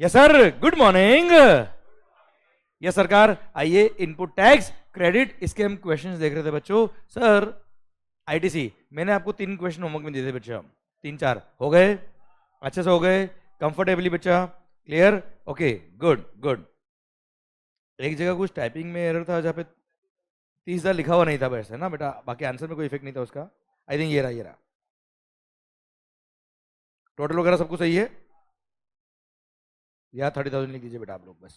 Yes sir, good morning. Yes सरकार, आइए input tax credit, इसके हम क्वेश्चंस देख रहे थे बच्चों। सर आईटीसी मैंने आपको 3 क्वेश्चन होमवर्क में दिए थे बच्चा, 3-4 हो गए, अच्छे से हो गए, कंफर्टेबली बच्चा, क्लियर, ओके गुड गुड। एक जगह कुछ टाइपिंग में एरर था जहाँ पे 30,000 लिखा हुआ नहीं था वैसे ना बेटा, बाकी आंसर में कोई इफेक्ट नहीं था उसका। आई थिंक ये रहा टोटल वगैरह सब कुछ सही है। या 30,000 लिख दीजिए बेटा आप लोग बस,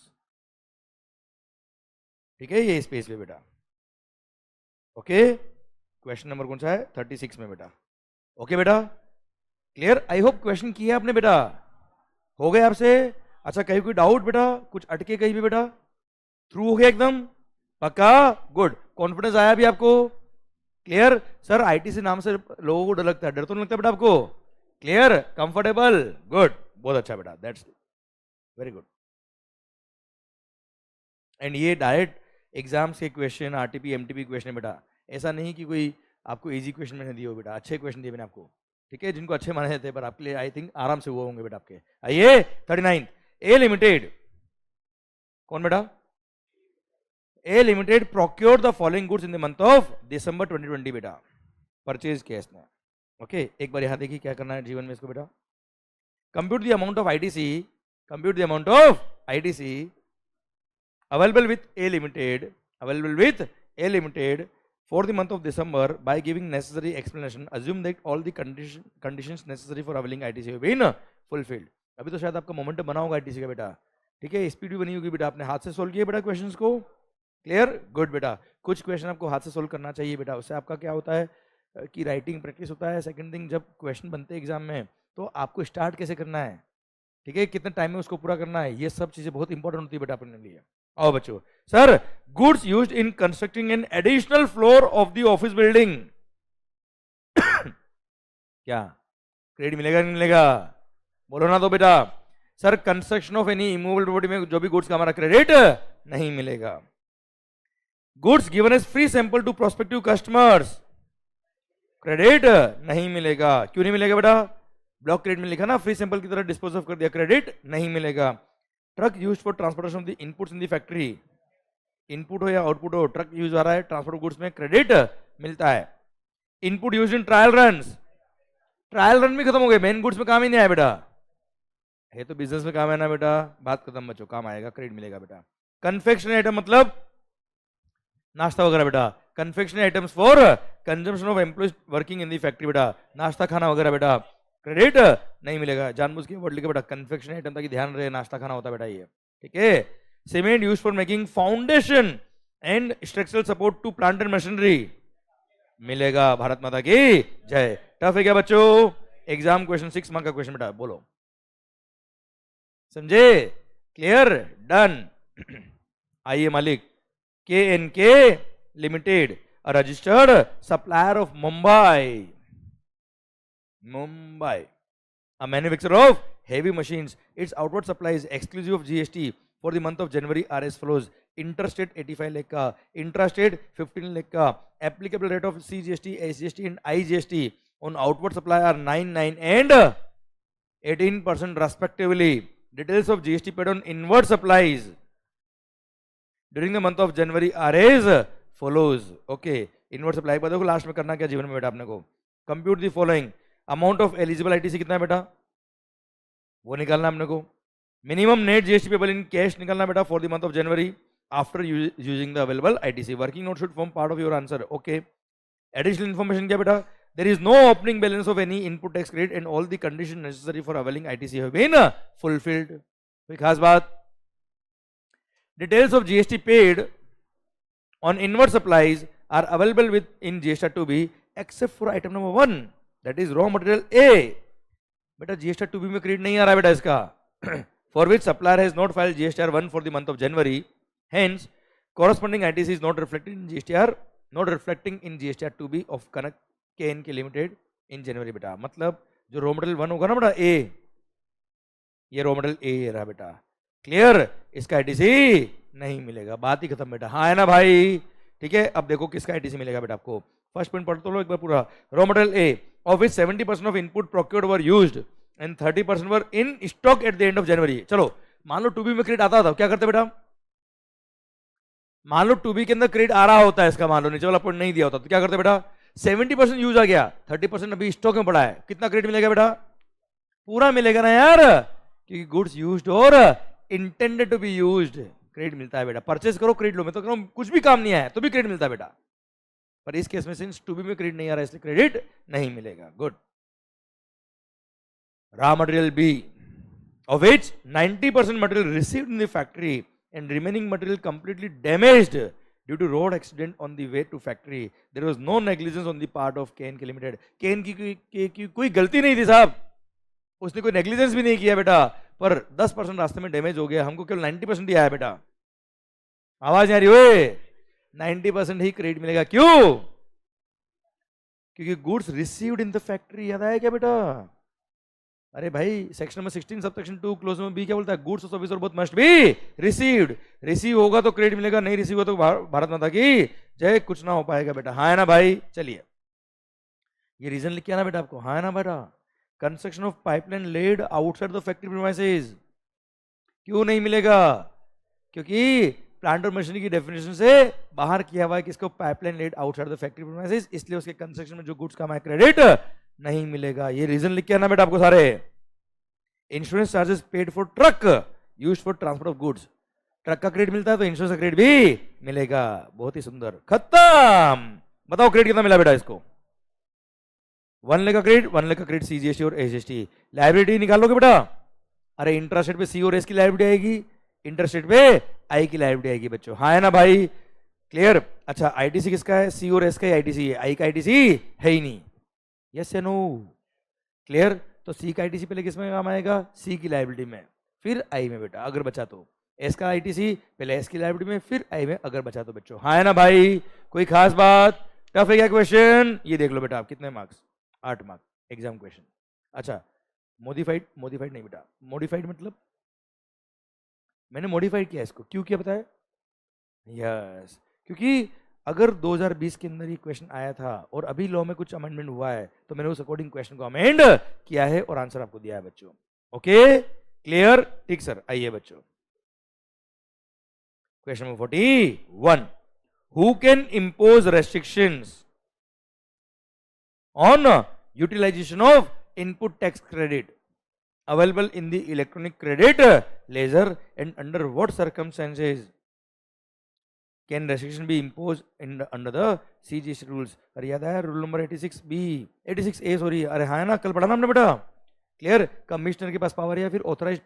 ठीक है, ये स्पेस पे बेटा। ओके, क्वेश्चन नंबर कौन सा है? 36 में बेटा। ओके बेटा, क्लियर, आई होप क्वेश्चन किया आपने बेटा, हो गए आपसे? अच्छा, कहीं कोई डाउट बेटा, कुछ अटके कहीं भी बेटा? थ्रू हो गया एकदम पक्का, गुड, कॉन्फिडेंस आया भी आपको? क्लियर सर, आईटीसी नाम से लोगों को डर लगता है, डर तो नहीं लगता बेटा आपको? क्लियर, कंफर्टेबल, गुड, बहुत अच्छा बेटा, दैट्स वेरी गुड। एंड ये डायरेक्ट एग्जाम्स के क्वेश्चन, आरटीपी एमटीपी क्वेश्चन है बेटा, ऐसा नहीं कि कोई आपको इजी क्वेश्चन मैंने दिए हो बेटा, अच्छे क्वेश्चन दिए मैंने आपको, ठीक है, जिनको अच्छे माने जाते हैं, पर आपके लिए आई थिंक आराम से हुए होंगे बेटा आपके। आइए 39, ए लिमिटेड, कौन बेटा? A limited procure the following goods in the month of December 2020 बेटा, परचेज किया इसने। ओके, एक बार यहां देखिए क्या करना है जीवन में इसको बेटा। Compute the amount of ITC, compute the amount of ITC available with A Limited, available with A Limited for the month of December by giving necessary explanation. Assume that all the conditions necessary for availing ITC have been fulfilled. अभी तो शायद आपका momentum बना होगा ITC का बेटा, ठीक है, स्पीड भी बनी होगी बेटा, आपने हाथ से सोल्व किया बेटा क्वेश्चंस को, क्लियर, गुड बेटा। कुछ क्वेश्चन आपको हाथ से सोल्व करना चाहिए बेटा, उससे आपका क्या होता है कि राइटिंग प्रैक्टिस होता है। सेकंड थिंग, जब क्वेश्चन बनते हैं एग्जाम में तो आपको स्टार्ट कैसे करना है, ठीक है, कितने टाइम में उसको पूरा करना है, ये सब चीजें बहुत इंपॉर्टेंट होती है बेटा अपने लिए। आओ बच्चों, sir goods used in constructing an additional floor of the office building, क्या क्रेडिट मिलेगा नहीं मिलेगा? बोलो ना तो बेटा। Sir construction of any immovable property में जो भी गुड्स का हमारा क्रेडिट नहीं मिलेगा। Goods given as free sample to prospective customers, credit नहीं मिलेगा। क्यों नहीं मिलेगा बेटा? ब्लॉक क्रेडिट में लिखा ना, फ्री सैंपल की तरह डिस्पोज ऑफ कर दिया, क्रेडिट नहीं मिलेगा। Truck use for transportation of the inputs in the factory, input हो या आउटपुट हो, ट्रक यूज आ रहा है ट्रांसपोर्ट गुड्स में, क्रेडिट मिलता है। Input use in trial runs, trial run भी खत्म हो गए, मेन गुड्स में काम ही नहीं आया बेटा, है तो बिजनेस में काम है ना बेटा, बात खत्म बच्चों, काम आएगा, क्रेडिट मिलेगा बेटा। कन्फेक्शनरी आइटम मतलब नाश्ता वगैरह बेटा, confectionery items for consumption of employees working in the factory बेटा, नाश्ता खाना वगैरह बेटा, क्रेडिट नहीं मिलेगा। जानबूझ के वर्ड लिखे बेटा, कन्फेक्शनरी आइटम ताकि ध्यान रहे, नाश्ता खाना होता बेटा ये, ठीक है। Cement use for making foundation and structural support to plant and machinery, मिलेगा। भारत माता की जय। टफ है क्या बच्चों? एग्जाम क्वेश्चन 6 मार्क का क्वेश्चन बेटा, बोलो समझे? Clear, done. आइए मालिक, KNK limited, registered supplier of Mumbai, a manufacturer of heavy machines. Its outward supply is exclusive of GST for the month of January are as follows. Interstate 85 lakh ka, intrastate 15 lakh ka. Applicable rate of CGST, SGST and IGST on outward supply are 9% and 18% respectively. Details of GST paid on inward supplies during the month of January are as follows. Okay, inward supply पर देखो last में करना क्या जीवन में बेटा आपने को, compute the following. Amount of eligible ITC कितना है बेटा, वो निकालना हमने को। Minimum net GST payable in cash निकालना बेटा for the month of January after using the available ITC. Working note should form part of your answer. Okay, additional information क्या बेटा? There is no opening balance of any input tax credit and all the condition necessary for availing ITC have been fulfilled. कोई खास बात? Details of GST paid on inward supplies are available within GST to be accept for item number 1 that is raw material A. बेटा GSTR 2B में credit नहीं आ रहा है बेटा इसका, for which supplier has not filed GSTR 1 for the month of January, hence corresponding ITC is not reflected in GSTR, not reflecting in GSTR 2B of Kanak KNK Limited in January बेटा। मतलब जो raw material 1 होगा ना बेटा A, ये raw material A रहा बेटा, clear, इसका ITC नहीं मिलेगा, बात ही खत्म बेटा। हाँ है ना भाई, ठीक है। अब देखो किसका ITC मिलेगा बेटा आपको, फर्स्ट पॉइंट पढ़ तो लो एक बार पूरा। Raw material A of which 70% of input procured were used and 30% were in stock at the end of January. चलो मान लो 2B में क्रेडिट आता था, क्या करते बेटा? मान लो 2B के अंदर क्रेडिट आ रहा होता है इसका, मान लो नीचे वाला पॉइंट नहीं दिया होता, तो क्या करते बेटा? 70% यूज आ गया, 30% अभी स्टॉक में पड़ा है, कितना क्रेडिट मिलेगा बेटा? पूरा मिलेगा ना यार, क्योंकि गुड्स यूज्ड और intended to be used credit मिलता है बेटा। परचेज करो क्रेडिट लो, मैं तो कह रहा हूं कुछ भी काम नहीं आया तो भी क्रेडिट मिलता है बेटा, पर इस केस में सिंस 2B में क्रेडिट नहीं आ रहा है इसलिए क्रेडिट नहीं मिलेगा। Good. Raw material B of which 90% material received in the factory and remaining material completely damaged due to road accident on the way to factory. There was no negligence on the part of KNK Limited. KNK की कोई गलती नहीं थी साहब, उसने कोई negligence भी नहीं किया बेटा, पर 10% रास्ते में डैमेज हो गया, हमको केवल 90% ही आया बेटा। आवाज नहीं आ रही ओए? 90% ही क्रेडिट मिलेगा, क्यों? क्योंकि goods received in the factory, याद आया क्या बेटा? अरे भाई section number 16 sub section 2 close में बी क्या बोलता है? गुड्स और सर्विस और both must be received. Receive होगा तो क्रेडिट मिलेगा, नहीं रिसीव होगा तो भारत माता की जय, कुछ ना हो पाएगा बेटा। हाँ है ना भाई? चलिए ये रीजन लिख के आना बेटा आपको। हाँ है ना बेटा? Construction of pipeline laid outside the factory premises, क्यों नहीं मिलेगा? क्योंकि प्लांट और मशीनरी की डेफिनेशन से बाहर किया हुआ है किसको? Pipeline laid outside the factory premises, इसलिए उसके कंस्ट्रक्शन में जो गुड्स का क्रेडिट नहीं मिलेगा। ये रीजन लिख के आना बेटा आपको सारे। Insurance charges paid for truck used for transport of goods, truck का क्रेडिट मिलता है तो इंश्योरेंस का क्रेडिट भी मिलेगा। बहुत ही सुंदर, खत्म। बताओ क्रेडिट कितना मिला बेटा इसको? 1 लाख का क्रेडिट, 1 लाख का क्रेडिट सीजीएसटी और एसजीएसटी। लायबिलिटी निकालोगे बेटा? अरे इंटरेस्ट रेट पे सी और एस की लायबिलिटी आएगी, इंटरेस्ट रेट पे आई की लायबिलिटी आएगी बच्चों। हाँ है ना भाई? क्लियर? अच्छा आईटीसी किसका है? सी और एस का आईटीसी है, आई का आईटीसी है ही नहीं। यस या नो? क्लियर? तो सी का आईटीसी पहले किस में काम आएगा? सी की लायबिलिटी में, फिर आई में बेटा अगर बचा तो। एस का आईटीसी पहले एस की लायबिलिटी में, फिर आई में अगर बचा तो बच्चों। हाँ है ना भाई? कोई खास बात? टफ है क्या क्वेश्चन? ये देख लो बेटा आप, कितने मार्क्स? 8 marks exam question. अच्छा मॉडिफाइड, मॉडिफाइड नहीं बेटा, मॉडिफाइड मतलब मैंने मॉडिफाइड किया इसको, क्यों किया बताया? यस, क्योंकि अगर 2020 के अंदर ये क्वेश्चन आया था और अभी लॉ में कुछ अमेंडमेंट हुआ है तो मैंने उस अकॉर्डिंग क्वेश्चन को अमेंड किया है और आंसर आपको दिया है बच्चों। Okay clear? ठीक सर। आइए बच्चों question number 41, who can impose restrictions on utilization of input tax credit available in the electronic credit ledger and under what circumstances can restriction be impose under the CGST rules? अरे याद आया rule number 86B 86A sorry, अरे हाँ ना, कल पढ़ा ना हमने बेटा। क्लियर? कमिश्नर के पास पावर या फिर authorize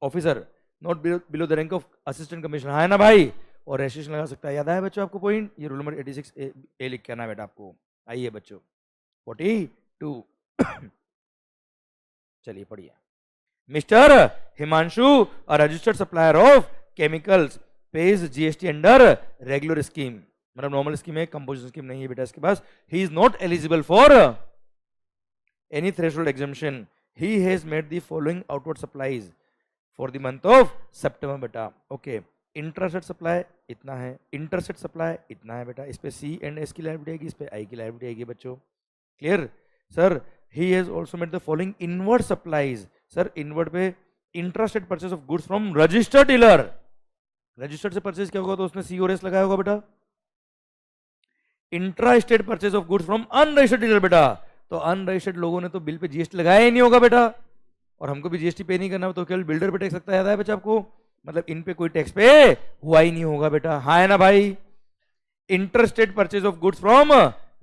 officer not below the rank of assistant commissioner. हाँ है ना भाई? और रेस्ट्रिक्शन लगा सकता है। याद आया बच्चों आपको पॉइंट? ये रूल नंबर 86A लिख के आना बेटा आपको। आइए बच्चों 42 चलिए पढ़िए। Mister Himanshu a registered supplier of chemicals pays GST under regular scheme, मतलब नॉर्मल स्कीम है, कंपोजिशन स्कीम नहीं है बेटा इसके पास। he is not eligible for any threshold exemption. he has made the following outward supplies for the month of September बेटा। Okay intrastate supply इतना है, interstate supply इतना है बेटा, इस पे सी एंड एस की लायबिलिटी आएगी, इस पे आई की लायबिलिटी आएगी बच्चों। Clear sir? he has also made the following inward supplies, sir inward पे intrastate purchase of goods from registered dealer. Registered से परचेज क्या होगा तो उसने सी और एस लगाया होगा बेटा। Intra state purchase of goods from unregistered dealer बेटा, तो अनरजिस्टर्ड लोगों ने तो बिल पे जीएसटी लगाया ही नहीं होगा बेटा, और हमको भी जीएसटी पे नहीं करना तो केवल बिल्डर पे टैक्स लगता है। याद है बच्चा आपको? मतलब इन पे कोई टैक्स पे हुआ ही नहीं होगा बेटा। हाँ है ना भाई? Inter state purchase of goods from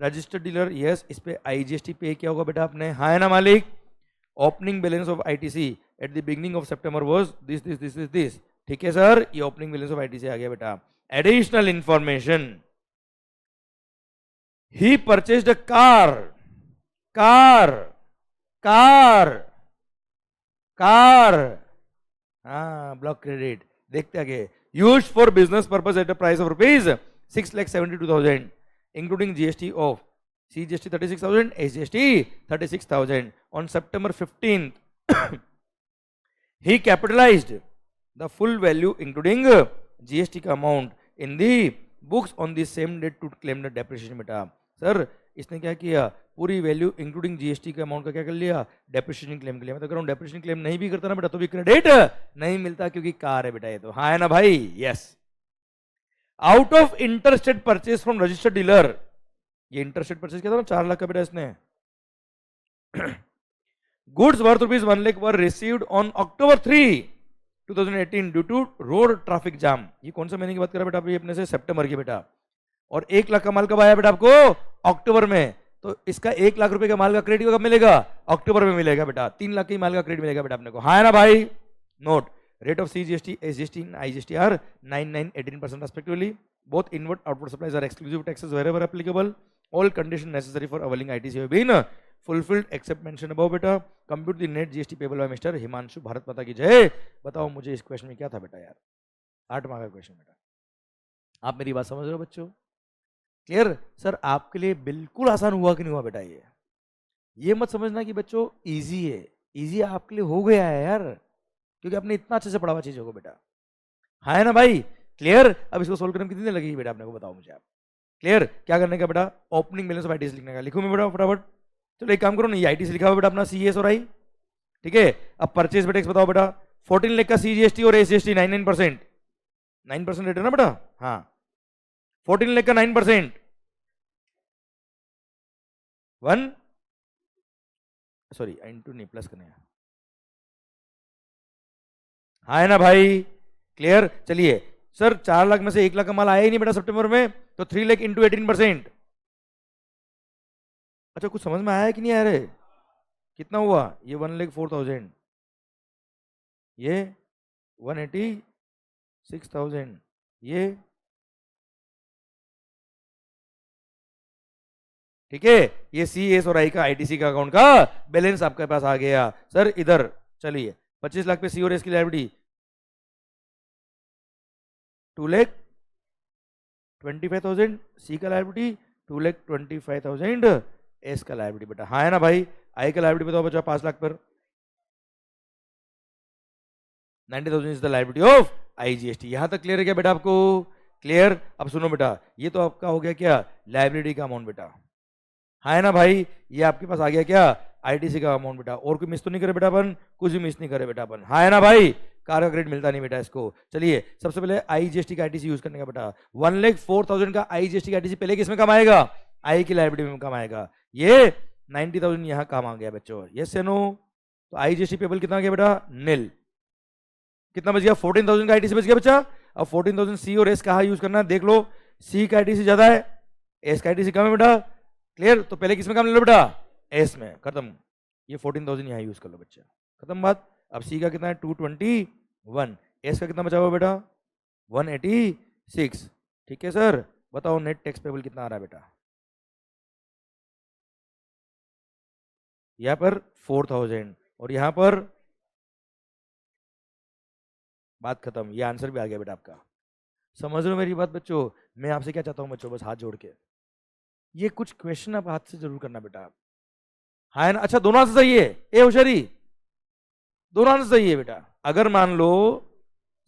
registered dealer, yes, इस पे आईजीएसटी पे किया होगा बेटा आपने। हाँ है ना मालिक? Opening balance of ITC at the beginning of September was this. ठीक है सर, ये ओपनिंग बैलेंस ऑफ आईटीसी आ गया बेटा। Additional information, he purchased a car हाँ ब्लॉक क्रेडिट, देखते आगे, used for business purpose at a price of rupees 6,72,000 including GST of CGST 36,000, SGST 36,000 on September 15th. he capitalized the full value including GST का amount in the books on the same date to claim the depreciation बेटा। Sir इसने क्या किया, पूरी value including GST के amount का क्या कर लिया, डेप्रिसिएशन क्लेम के लिए। मैं तो कह रहा हूँ डेप्रिसिएशन क्लेम नहीं भी करता ना बेटा तो भी क्रेडिट नहीं मिलता, क्योंकि कार है बेटा ये तो। हाँ है ना भाई, yes. Out of interstate purchase from registered dealer, ये इंटरस्टेट परचेज क्या था ना, 4 लाख का बेटा इसने। Goods worth rupees 1 lakh were received on October 3, 2018 due to road traffic jam. ये कौन सा महीने की बात कर रहा है बेटा अभी अपने से, सितंबर की बेटा। और 1 लाख का माल कब आया बेटा आपको, अक्टूबर में। तो इसका 1 लाख रुपए का माल का क्रेडिट कब मिलेगा, अक्टूबर में मिलेगा बेटा। 3 लाख की माल का क्रेडिट मिलेगा बेटा अपने को। हाँ है ना भाई, note rate of CGST, SGST and IGST are 9, 18% respectively. Both inward outward supplies are exclusive taxes wherever applicable. All conditions necessary for availing ITC have been fulfilled except mentioned above बेटा। Compute the net GST payable by Mr. Himanshu. Bharat माता की जय। बताओ मुझे इस question में क्या था बेटा यार, 8 मार्क का क्वेश्चन बेटा। आप मेरी बात समझ रहे हो बच्चों, क्लियर? सर आपके लिए बिल्कुल आसान हुआ कि नहीं हुआ बेटा ये मत समझना कि बच्चों इजी है, इजी आपके लिए हो गया है यार, क्योंकि आपने इतना अच्छे से पढ़ा हुआ चीजों को बेटा। हाँ है ना भाई, क्लियर? अब इसको सोल्व करने में कितनी लगेगी बेटा आपने को, बताओ मुझे आप। क्लियर? क्या करने का बेटा, ओपनिंग बैलेंस ऑफ आईटीसी लिखने का। लिखूं मैं बेटा फटाफट? चलो एक काम करो ना, ये आईटीसी लिखा हुआ बेटा अपना, सीएस और आई, ठीक है। अब परचेज बेटा बताओ बेटा, 14 लाख का सीजीएसटी और एसजीएसटी 9% 9% रेट है ना बेटा। हाँ 14 लाख का 9%, 1 सॉरी इंटू नहीं प्लस करने। हाँ है ना भाई, क्लियर? चलिए सर 4 लाख में से 1 लाख का माल आया ही नहीं बेटा सितंबर में, तो 3 लाख इंटू 18%। अच्छा कुछ समझ में आया कि नहीं आ रहे, कितना हुआ ये, 1,04,000, ये 186,000, ये ठीक है। ये CES और आई का ITC का अकाउंट का बैलेंस आपके पास आ गया सर इधर। चलिए 25 लाख पे सी और एस की लायबिलिटी 2,25,000, सी का लायबिलिटी 2,25,000, एस का लायबिलिटी बेटा। हाँ है ना भाई, आई का लायबिलिटी बताओ बच्चा 5 लाख पर 90,000 is the liability of IGST। यहां तक क्लियर है क्या बेटा आपको, क्लियर? अब सुनो बेटा, ये तो आपका हो गया क्या, लायबिलिटी का अमाउंट बेटा। हाँ है ना भाई, ये आपके पास आ गया क्या, ITC का अमाउंट बेटा। और कोई मिस तो नहीं करे बेटा अपन, कुछ भी मिस नहीं करे बेटा अपन। हाँ है ना भाई, कार का क्रेडिट मिलता नहीं बेटा इसको। चलिए सबसे पहले IGST का ITC यूज करने का बेटा। 1,04,000 का IGST का ITC पहले किसमें काम आएगा, आई की लायबिलिटी में काम आएगा। ये 90,000 यहाँ काम आ गया बच्चों, यस या नो? तो IGST पेबल कितना गया बेटा, नील। कितना बच गया, 14,000 का ITC बच गया बच्चा। अब 14,000 सी और एस कहाँ यूज करना है देख लो, सी का ITC ज्यादा है, एस का ITC कम है बेटा। क्लियर? तो पहले किसमें काम ले लो बेटा, एस में, खत्म। ये 14,000 यहाँ यूज कर लो बच्चा, खत्म बात। अब सी का कितना है 221, एस का कितना बचा हुआ बेटा 186। ठीक है सर, बताओ नेट टैक्स पेबल कितना आ रहा है बेटा, यहाँ पर 4,000 और यहाँ पर, बात खत्म। ये आंसर भी आ गया बेटा आपका। समझ रहे हो मेरी बात बच्चों? मैं आपसे क्या चाहता हूँ बच्चों, बस हाथ जोड़ के ये कुछ क्वेश्चन आप हाथ से जरूर करना बेटा। हाँ है ना? अच्छा दोनों आंसर सही है, ए होशियारी, दोनों आंसर सही है बेटा। अगर मान लो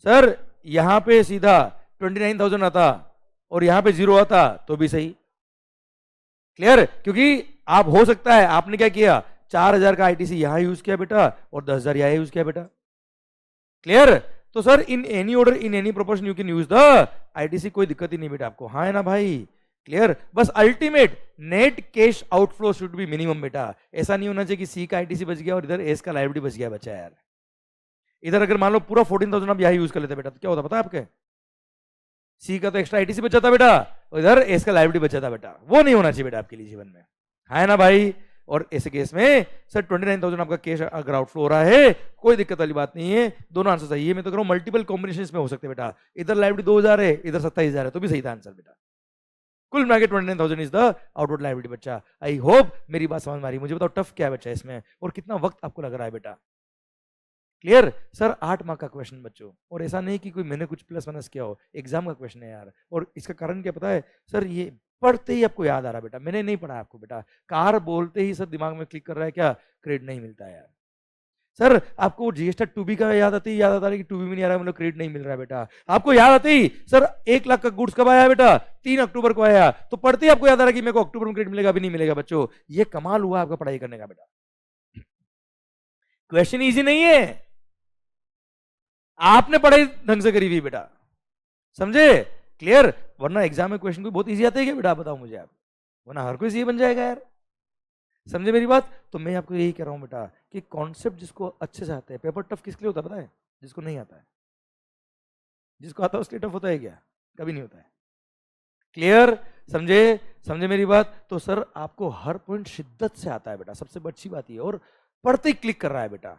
सर यहां पे सीधा 29,000 आता और यहां पे 0 आता तो भी सही। क्लियर? क्योंकि आप हो सकता है आपने क्या किया, 4,000 का ITC यहां यूज किया बेटा और 10,000 यहां यूज किया बेटा। क्लियर? तो sir in any order in any proportion you can use the ITC, कोई दिक्कत ही नहीं बेटा आपको। हाँ है ना भाई, क्लियर? बस ultimate net cash outflow should be minimum बेटा। ऐसा नहीं होना चाहिए कि सी का ITC बच गया और इधर एस का लायबिलिटी बच गया बच्चा यार। इधर अगर मान लो पूरा 14,000 आप यही यूज कर लेते बेटा तो क्या होता पता है आपके, सी का तो एक्स्ट्रा ITC बच जाता बेटा और इधर एस का लायबिलिटी बच जाता बेटा। वो नहीं होना चाहिए बेटा आपके लिए जीवन में, है ना भाई? और ऐसे केस में सर 29,000 आपका कैश अगर आउटफ्लो हो रहा है, कोई दिक्कत वाली बात नहीं है, दोनों आंसर सही है। मैं तो कह रहा हूं मल्टीपल कॉम्बिनेशन में हो सकते बेटा, इधर लायबिलिटी 2,000 है इधर 27,000 है तो भी सही था आंसर बेटा। कुल मिला के 29,000 इज द आउटवर्ड लायबिलिटी बच्चा। आई होप मेरी बात समझ में आ रही है। मुझे बताओ टफ क्या है बच्चा इसमें और कितना वक्त आपको लग रहा है बेटा। क्लियर? सर 8 मार्क का क्वेश्चन बच्चों, और ऐसा नहीं कि कोई मैंने कुछ प्लस माइनस किया हो, एग्जाम का क्वेश्चन है यार। और इसका कारण क्या पता है सर, ये पढ़ते ही आपको याद आ रहा बेटा, मैंने नहीं पढ़ा आपको बेटा, कार बोलते ही सर दिमाग में क्लिक कर रहा है क्या, क्रेडिट नहीं मिलता है यार। सर आपको जीएसटी टू बी का याद आता है कि टू बी में नहीं आ रहा है, मतलब क्रेडिट नहीं मिल रहा है बेटा। आपको याद आते ही सर 1 लाख का गुड्स कब आया बेटा, 3 अक्टूबर को आया, तो पढ़ते ही आपको याद आ रहा है कि मेरे को अक्टूबर में क्रेडिट मिलेगा, अभी नहीं मिलेगा। बच्चों ये कमाल हुआ आपका पढ़ाई करने का बेटा। क्वेश्चन इजी नहीं है, आपने पढ़ाई ढंग से करी हुई बेटा, समझे? क्लियर? वरना एग्जाम में क्वेश्चन कोई बहुत इजी आते हैं क्या बेटा, आप बताओ मुझे आप, वरना हर कोई ये बन जाएगा यार। समझे मेरी बात? तो मैं आपको यही कह रहा हूं बेटा कि कॉन्सेप्ट जिसको अच्छे से आता है, पेपर टफ किसके लिए होता है पता है? जिसको नहीं आता है। जिसको आता है उसके लिए टफ होता है क्या? कभी नहीं होता है। क्लियर? समझे? समझे मेरी बात? तो सर आपको हर पॉइंट शिद्दत से आता है बेटा, सबसे अच्छी बात ये, और पढ़ते ही क्लिक कर रहा है बेटा।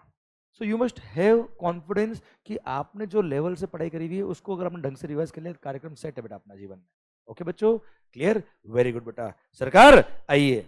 So you must have confidence कि आपने जो लेवल से पढ़ाई करी हुई है उसको अगर आपने ढंग से रिवाइज कर लिया, कार्यक्रम सेट है बेटा अपना जीवन में। ओके बच्चों? क्लियर? वेरी गुड बेटा। सरकार आइए,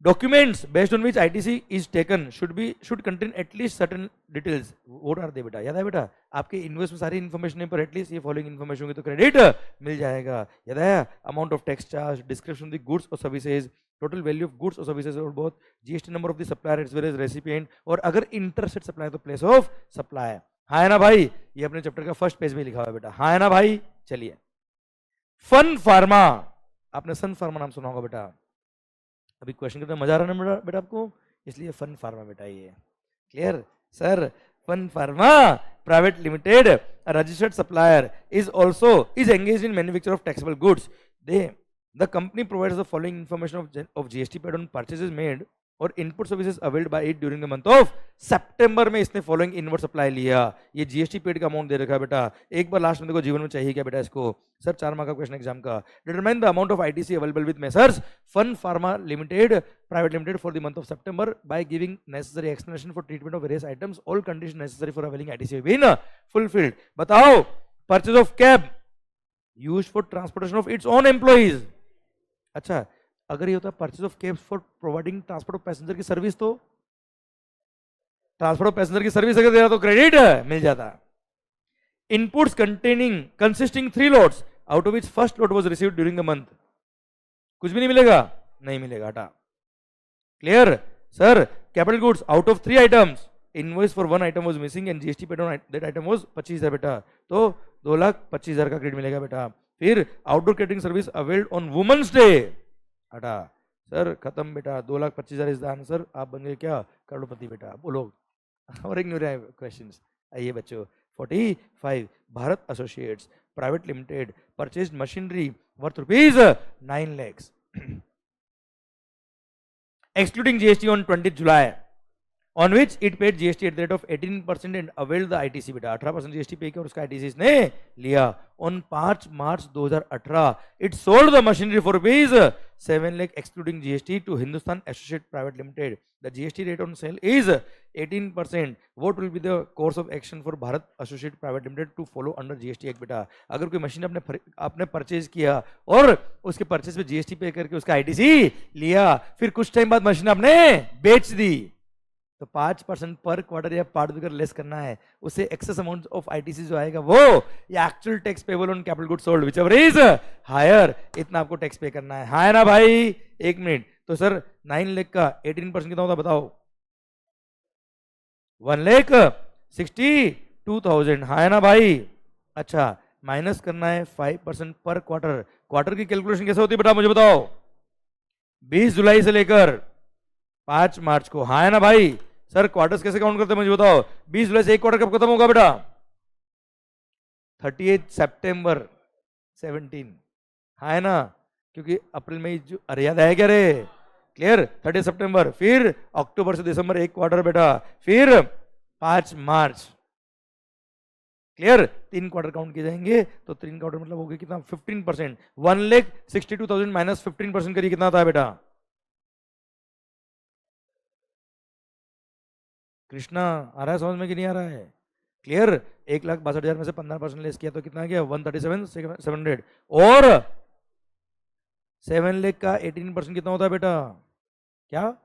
documents based on which ITC is taken should contain at least certain details. What are they बेटा? याद है बेटा? आपके इनवॉइस में सारी इन्फॉर्मेशन है, पर एटलीस्ट ये फॉलोइंग इन्फॉर्मेशन होगी तो क्रेडिट मिल जाएगा। याद है? Amount of tax charge, description of the goods और services, total value of goods और सर्विसेज और both, GST number of the supplier as well as recipient, और अगर इंटरसेट सप्लाई तो प्लेस ऑफ सप्लाई। हाँ है ना भाई? ये अपने चैप्टर का फर्स्ट पेज में लिखा हुआ है बेटा। हाँ है ना भाई? चलिए, फन फार्मा, आपने सन फार्मा नाम सुना होगा बेटा। अभी क्वेश्चन करते मजा आ रहा है ना बेटा आपको, इसलिए फन फार्मा बेटा ये। Clear? Sir fun pharma private limited, registered supplier, is engaged in manufacture of taxable goods. The company provides the following information of GST paid on purchases made और input services availed by it during the month of September में इसने following inward supply लिया। ये GST paid का amount दे रखा है बेटा। एक बार लास्ट में देखो जीवन में चाहिए क्या बेटा इसको? सर 4 मार्क का क्वेश्चन एग्जाम का। Determine the amount of ITC available with messrs fun pharma limited private limited for the month of September by giving necessary explanation for treatment of various items, all condition necessary for availing ITC been fulfilled. बताओ, purchase of cab used for transportation of its own employees. अच्छा, अगर ये होता है purchase of cabs for providing transport of passenger की service, तो transport of passenger की service अगर दे रहा तो क्रेडिट मिल जाता। Inputs consisting 3 lots out of which first lot was received during the month, कुछ भी नहीं मिलेगा? नहीं मिलेगा, हटा। Clear? Sir capital goods out of 3 items, invoice for 1 item was missing and GST paid on that item was 25,000 बेटा, तो 2,25,000 का क्रेडिट मिलेगा बेटा। फिर outdoor catering service availed on women's day, हटा। सर खत्म बेटा, 2,25,000 इज द आंसर। आप बन गए क्या? करोड़पति बेटा। बोलो और एक न्यू क्वेश्चन। आइए बच्चों, 45 Bharat associates private limited purchased machinery worth ₹9 lakhs excluding GST on 20th July, on which it paid GST at the rate of 18% and availed the ITC बेटा। 18% GST पे किया और उसका ITC इसने लिया। On 5 March 2018 it sold the machinery for ₹7 lakh excluding GST to Hindustan Associate Private Limited. The GST rate on sale is 18%. What will be the course of action for Bharat Associate Private Limited to follow under GST Act बेटा? अगर कोई machine आपने purchase किया और उसके purchase पे GST पे करके उसका ITC लिया, फिर कुछ टाइम बाद मशीन आपने बेच दी, तो 5% पर क्वार्टर या पार्ट अगर लेस करना है, उससे एक्सेस अमाउंट ऑफ आईटीसी जो आएगा वो या actual tax payable on capital goods sold whichever is higher, इतना आपको टैक्स पे करना है। हाँ है ना भाई? एक मिनट, तो सर 9 लाख का 18% कितना होता बताओ? 1,62,000। हाँ है ना भाई? अच्छा, माइनस करना है 5% पर क्वार्टर। क्वार्टर की कैलकुलेशन कैसे होती है बेटा मुझे बताओ? 20 जुलाई से लेकर 5 मार्च को। हाँ है ना भाई? सर क्वार्टर्स कैसे काउंट करते हैं मुझे बताओ? 20 जुलाई से एक क्वार्टर कब खत्म होगा बेटा? 30 सितंबर 17। हाँ है ना? क्योंकि अप्रैल में जो, अरे याद है क्या रे? क्लियर? 30 सितंबर, फिर अक्टूबर से दिसंबर एक क्वार्टर बेटा, फिर 5 मार्च। क्लियर? 3 क्वार्टर काउंट किए जाएंगे, तो 3 क्वार्टर मतलब हो गया कितना? 15%। 1,62,000 माइनस 15% करिए, कितना आता है बेटा? कृष्णा आ रहा है समझ में कि नहीं आ रहा है? क्लियर? 1,62,000 में से 15% लेस किया तो कितना आ गया? 137,700। और 7 लाख का 18% कितना होता है बेटा? क्या?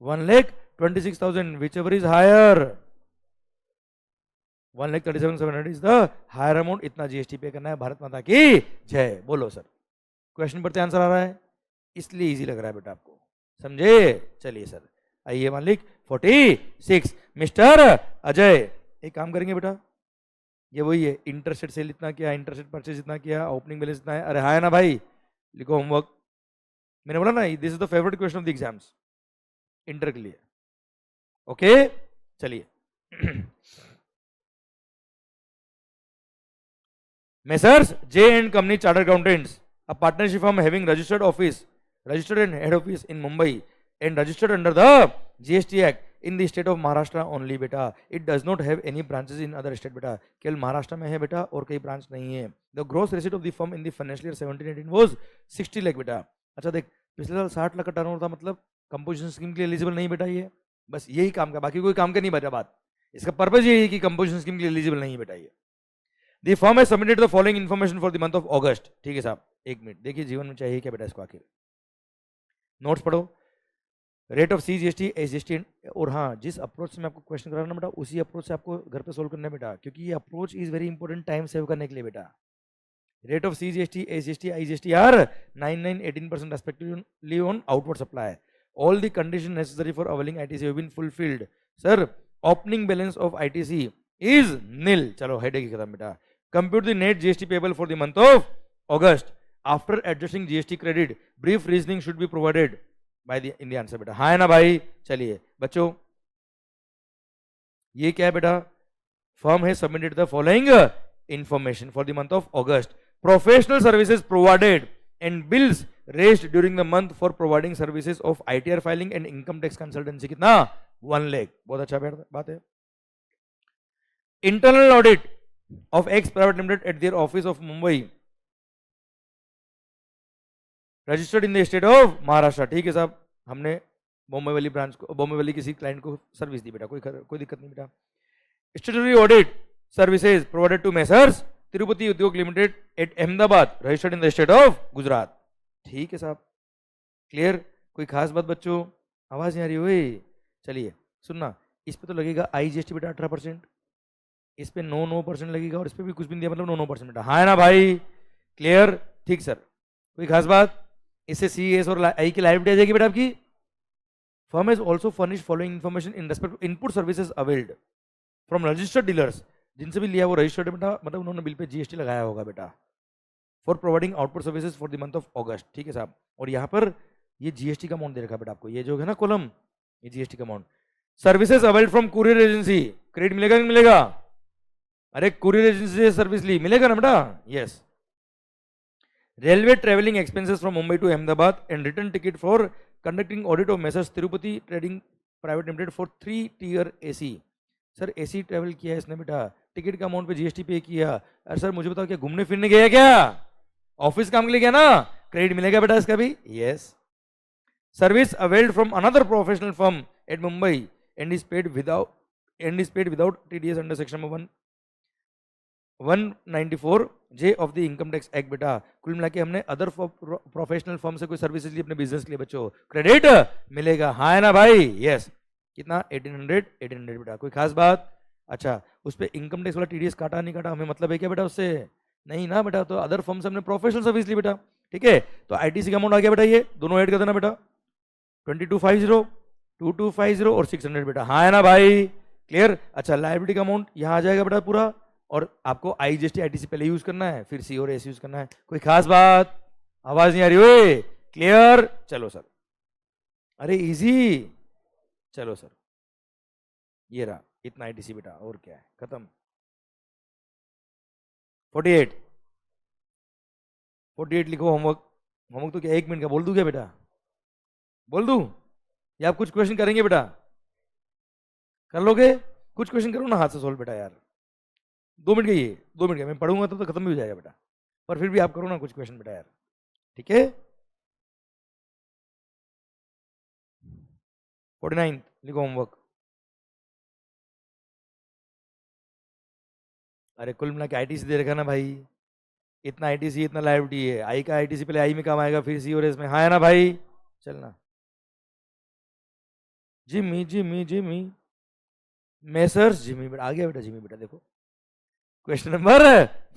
1,26,000 whichever is higher. 1,37,700 is the higher amount. इतना जीएसटी पे करना है। भारत माता की जय। बोलो सर। क्वेश्चन पढ़ते आंसर आ रहा है, इसलिए इजी लग रहा है बेटा आपको, समझे? चलिए सर आइए मालिक 46। मिस्टर अजय, एक काम करेंगे बेटा, ये वही है, इंटरसेट सेल इतना किया, इंटरसेट परचेज इतना किया, ओपनिंग बैलेंस इतना है। अरे हाँ ना भाई, लिखो होमवर्क। मैंने बोला ना, this is the favourite question of the exams inter के लिए। ओके चलिए। Messrs J and Company Chartered Accountants, a partnership firm having registered and head office in Mumbai and registered under the GST Act in the state of Maharashtra only बेटा. It does not have any branches in other state बेटा. केवल महाराष्ट्र में है बेटा और कई branch नहीं है. The gross receipt of the firm in the financial year 17-18 was 60 lakh बेटा. अच्छा देख, पिछले साल 60 लाख का टर्नओवर था, मतलब कंपोजिशन स्कीम के लिए एलिजिबल नहीं बेटा ये. बस यही काम का, बाकी कोई काम का नहीं बचा बात. इसका पर्पज यही है कि कंपोजिशन स्कीम के लिए एलिजिबल नहीं बेटा ये. The firm has submitted the following information for the month of August. ठीक है साहब, एक मिनट देखिए, जीवन में चाहिए क्या बेटा इसको आखिर. नोट्स पढ़ो. रेट ऑफ CGST SGST, और हाँ, जिस अप्रोच से मैं आपको क्वेश्चन करा रहा हूँ बेटा, उसी अप्रोच से आपको घर पे सोल्व करना है बेटा, क्योंकि ये approach is very important time save करने के लिए बेटा. Rate of CGST SGST IGST are 9-18% respectively on outward supply. All the conditions necessary for availing ITC have been fulfilled. Sir, opening balance of ITC is nil. चलो headache खत्म बेटा. Compute the net GST payable for the month of August after adjusting GST credit. Brief reasoning should be provided by the in the answer बेटा. हाँ है ना भाई. चलिए बच्चों, ये क्या है बेटा? Firm has submitted the following information for the month of August. Professional services provided and bills raised during the month for providing services of ITR filing and income tax consultancy कितना? 1 लाख. बहुत अच्छा बात है. Internal audit of ex private limited at their office of Mumbai registered in the state of Maharashtra. ठीक है साहब, हमने बॉम्बे वाली ब्रांच को, बॉम्बे वाली किसी क्लाइंट को सर्विस दी बेटा, कोई दिक्कत नहीं बेटा. Statutory audit services provided to Messrs Tirupati Udyog limited at Ahmedabad registered in the state of Gujarat. ठीक है साहब, क्लियर? कोई खास बात बच्चों? आवाज नहीं आ रही हुई? चलिए सुनना, इस पे तो लगेगा IGST बेटा 18%, इस पे 9% लगेगा, और इस पे भी कुछ भी नहीं दिया, मतलब 9% बेटा. हाँ है ना भाई? क्लियर? ठीक सर. कोई खास बात? इससे CAS और आई की लाइबिलिटी आ जाएगी बेटा आपकी. Firm has also furnished following information in respect to input services availed from registered dealers. जिनसे भी लिया वो रजिस्टर्ड बेटा, मतलब उन्होंने बिल पे GST लगाया होगा बेटा, for providing output services for the month of अगस्त. ठीक है साहब, और यहाँ पर ये GST का अमाउंट दे रखा बेटा आपको, ये जो है ना कॉलम, ये GST का amount. Services availed from courier agency, credit मिलेगा नहीं मिलेगा? अरे कुरियर एजेंसी से सर्विस ली, मिलेगा ना बेटा? Yes. Railway travelling expenses from Mumbai to Ahmedabad and return ticket for conducting audit of messrs Tirupati trading private limited for 3 tier AC. Sir AC travel किया है इसने बेटा, टिकट का अमाउंट पे GST पे किया. अरे सर मुझे बताओ, क्या घूमने फिरने गया क्या? ऑफिस काम के लिए गया ना, क्रेडिट मिलेगा बेटा इसका भी. Yes. Service availed from another professional firm at Mumbai and is paid without TDS under section 194J of the income tax act बेटा. कुल मिला के हमने अदर प्रोफेशनल फर्म से कोई सर्विसेज ली अपने बिजनेस के लिए बच्चों, क्रेडिट मिलेगा. हाँ है ना भाई? यस. कितना? 1800 बेटा. कोई खास बात? अच्छा, उस पर इनकम टैक्स वाला TDS काटा नहीं काटा, हमें मतलब है क्या बेटा उससे? नहीं ना बेटा. तो अदर फर्म से हमने प्रोफेशनल सर्विस ली बेटा. ठीक है, तो ITC का अमाउंट आ गया बेटा, ये दोनों ऐड कर देना बेटा. 2250, 2250 और 600 बेटा. हाँ है ना भाई? क्लियर? अच्छा, लायबिलिटी का अमाउंट यहाँ आ जाएगा बेटा पूरा, और आपको IGST ITC पहले यूज करना है, फिर C और S यूज करना है. कोई खास बात? आवाज नहीं आ रही हुई? क्लियर? चलो सर. अरे इजी. चलो सर, ये रहा इतना ITC बेटा, और क्या है, खत्म. 48 लिखो. होमवर्क तो क्या 1 मिनट का, बोल दूं क्या बेटा? बोल दूं या आप कुछ क्वेश्चन करेंगे बेटा? कर लोगे? कुछ क्वेश्चन करो ना हाथ से सोल्व बेटा यार. 2 मिनट का, ये 2 मिनट का मैं पढ़ूंगा तो खत्म भी हो जाएगा बेटा, पर फिर भी आप करो ना कुछ क्वेश्चन बेटा यार. ठीक है. 49 लिखो होमवर्क. अरे कुल मिला के ITC दे रखा ना भाई, इतना ITC इतना लायबिलिटी है. आई का ITC पहले आई में काम आएगा, फिर C और S में. हाँ है ना भाई? चलना. जिमी मेसर्स जिमी बेटा, आ गया बेटा जिमी बेटा. देखो question number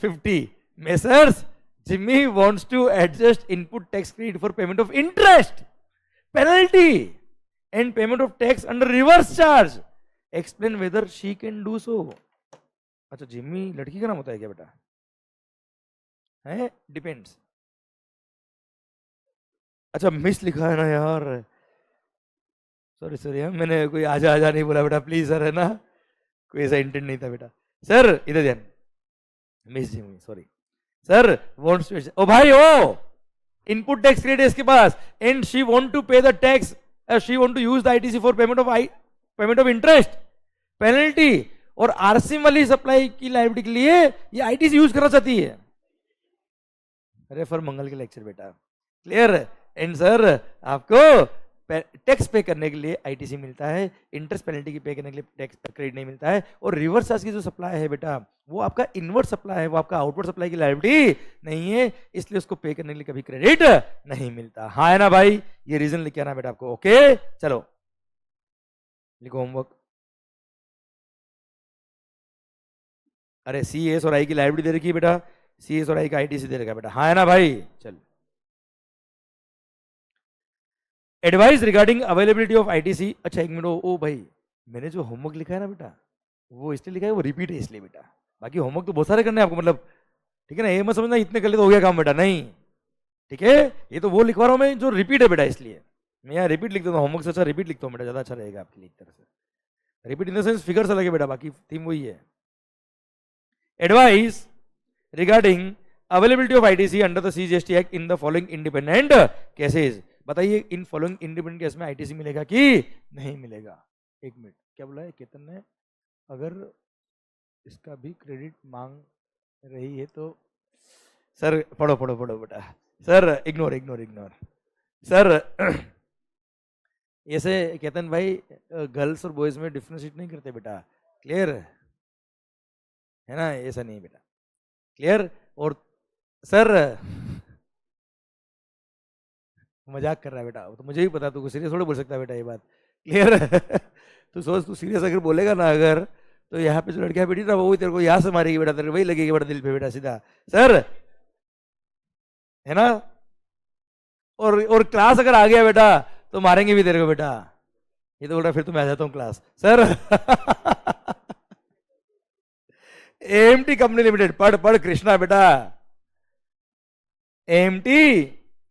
50. Messrs Jimmy wants to adjust input tax credit for payment of interest penalty and payment of tax under reverse charge, explain whether she can do so. अच्छा Jimmy लड़की का नाम होता है क्या बेटा? है, डिपेंड्स। अच्छा मिस लिखा है ना यार, सॉरी सॉरी, मैंने कोई आजा आजा नहीं बोला बेटा, प्लीज सर, है ना, कोई ऐसा इंटेंट नहीं था बेटा। सर इधर ध्यान, miss Jimmy, sorry sir, wants to, ओ भाई ओ, इनपुट टैक्स क्रेडिट इसके पास, and she want to pay the tax, she want to use the ITC for payment of interest, penalty और आरसीएम वाली सप्लाई की लायबिलिटी के लिए ये आईटीसी यूज करना चाहती है। रेफर मंगल के लेक्चर बेटा, क्लियर। एंड सर आपको टैक्स पे करने के लिए आईटीसी मिलता है, इंटरेस्ट पेनल्टी की पे करने के लिए टैक्स क्रेडिट नहीं मिलता है, और रिवर्स चार्ज की जो सप्लाई है बेटा वो आपका इनवर्ट सप्लाई है, वो आपका आउटवर्ड सप्लाई की लायबिलिटी नहीं है, इसलिए उसको पे करने के लिए कभी क्रेडिट नहीं मिलता। हाँ है ना भाई, ये रीजन लिख के आना बेटा आपको। ओके चलो लिखो होमवर्क। अरे सी एस और आई की लायबिलिटी दे रखी है बेटा, सी एस और आई का आईटीसी दे रखा है बेटा, हाँ है ना भाई। चलो advice regarding availability of ITC. अच्छा एक मिनट, ओ भाई मैंने जो होमवर्क लिखा है ना बेटा, वो इसलिए लिखा है, वो रिपीट है इसलिए बेटा, बाकी होमवर्क तो बहुत सारे करने हैं आपको, मतलब ठीक है ना, ये मत समझना इतने कर ले तो हो गया काम बेटा, नहीं ठीक है, ये तो वो लिखवा रहा हूँ मैं जो रिपीट है बेटा, इसलिए मैं यहाँ रिपीट लिख देता हूँ, होमवर्क से अच्छा रिपीट लिखता हूँ बेटा, ज़्यादा अच्छा रहेगा आपके लिए एक तरह से। Repeat in the sense figure से लगे बेटा, बाकी थीम वही है। Advice regarding availability of ITC under the CGST act in the following independent cases. बताइए इन फॉलोइंग इंडिपेंडेंट केस में आईटीसी मिलेगा कि नहीं मिलेगा? एक मिनट, क्या बोला है केतन ने, अगर इसका भी क्रेडिट मांग रही है तो, सर पढ़ो पढ़ो पढ़ो बेटा, sir ignore ignore ignore sir. ऐसे केतन भाई गर्ल्स और बॉयज में डिफ्रेंशिएट नहीं करते बेटा, क्लियर है ना, ऐसा नहीं बेटा, क्लियर। और सर मजाक कर रहा है बेटा, तो मुझे भी पता, तू सीरियस थोड़ा बोल सकता है बेटा ये बात, क्लियर। तू सोच, तू सीरियस अगर बोलेगा ना अगर, तो यहाँ पे जो लड़कियां बैठी ना वो तेरे को यहाँ से मारेगी बेटा, तेरे को वही लगेगी बेटा दिल पे बेटा सीधा, सर है ना। और क्लास अगर आ गया बेटा तो मारेंगे भी तेरे को बेटा, ये तो बोल रहा फिर तो मैं आ जाता हूँ class, sir. AMT company limited, पढ़ पढ़ कृष्णा बेटा, AMT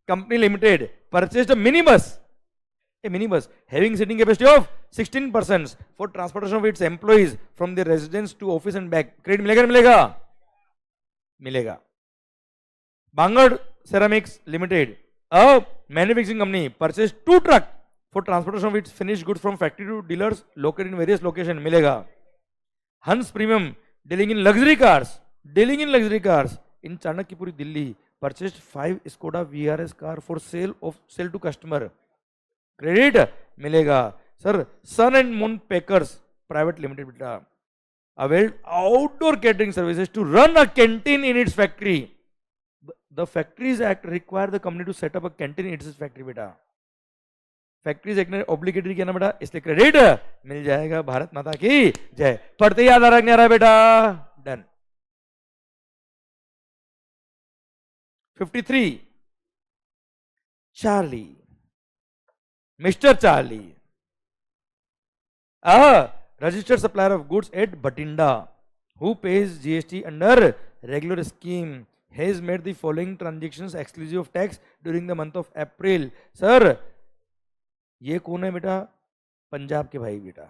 company limited purchased a minibus having seating capacity of 16 persons for transportation of its employees from their residence to office and back. Credit मिलेगा नहीं मिलेगा? मिलेगा। Bangar ceramics limited, a manufacturing company, purchased 2 trucks for transportation of its finished goods from factory to dealers located in various locations. मिलेगा। Hans premium dealing in luxury cars in Chanakyapuri Delhi, purchased 5 Skoda VRS car for sale to customer. Credit मिलेगा। Sir sun and moon packers private limited बेटा, availed outdoor catering services to run a canteen in its factory. The factories act require the company to set up a canteen in its factory बेटा, factories act ने obligatory किया ना बेटा, इसलिए credit मिल जाएगा। भारत माता की जय। पढ़ते याद आ रहा बेटा, done. 53 Charlie, Mr. Charlie, a registered supplier of goods at Batinda, who pays GST under regular scheme, has made the following transactions exclusive of tax during the month of April. Sir, ये कौन है बेटा? पंजाब के भाई बेटा,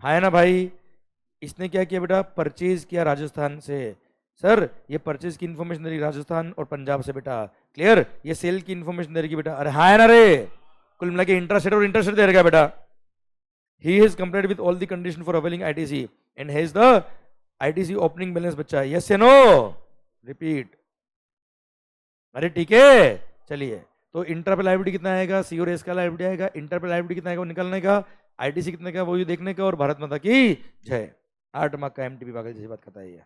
है ना भाई। इसने क्या किया बेटा? परचेज किया राजस्थान से। सर ये परचेज की इंफॉर्मेशन दे रही राजस्थान और पंजाब से बेटा, क्लियर। ये सेल की इंफॉर्मेशन दे रही बेटा, अरे हाँ है ना रे, कुल मिला के इंटरेस्ट और इंटरेस्ट दे रखा बेटा। He has completed with all the condition for availing ITC and has the ITC opening balance बच्चा, यस या नो? रिपीट, अरे ठीक है चलिए। तो इंटर पे लायबिलिटी कितना आएगा? सी और एस का लायबिलिटी आएगा, इंटर पे लायबिलिटी कितना आएगा वो निकालने का, आईटीसी कितने का वो देखने का, और भारत माता की जय। 8 मार्क का एमटीपी पागल जैसी बात करता है ये,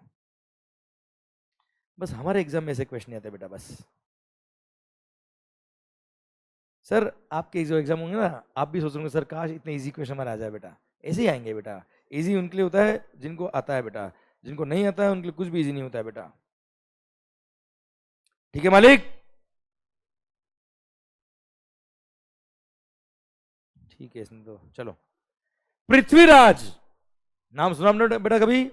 बस हमारे एग्जाम में ऐसे क्वेश्चन आते हैं बेटा बस। सर आपके जो एग्जाम होंगे ना, आप भी सोच रहे सर काश इतने इजी क्वेश्चन हमारे आ जाए बेटा, ऐसे ही आएंगे बेटा। इजी उनके लिए होता है जिनको आता है बेटा, जिनको नहीं आता है उनके लिए कुछ भी इजी नहीं होता है बेटा, ठीक है मालिक? ठीक है इसमें तो चलो। पृथ्वीराज नाम सुना आपने बेटा कभी?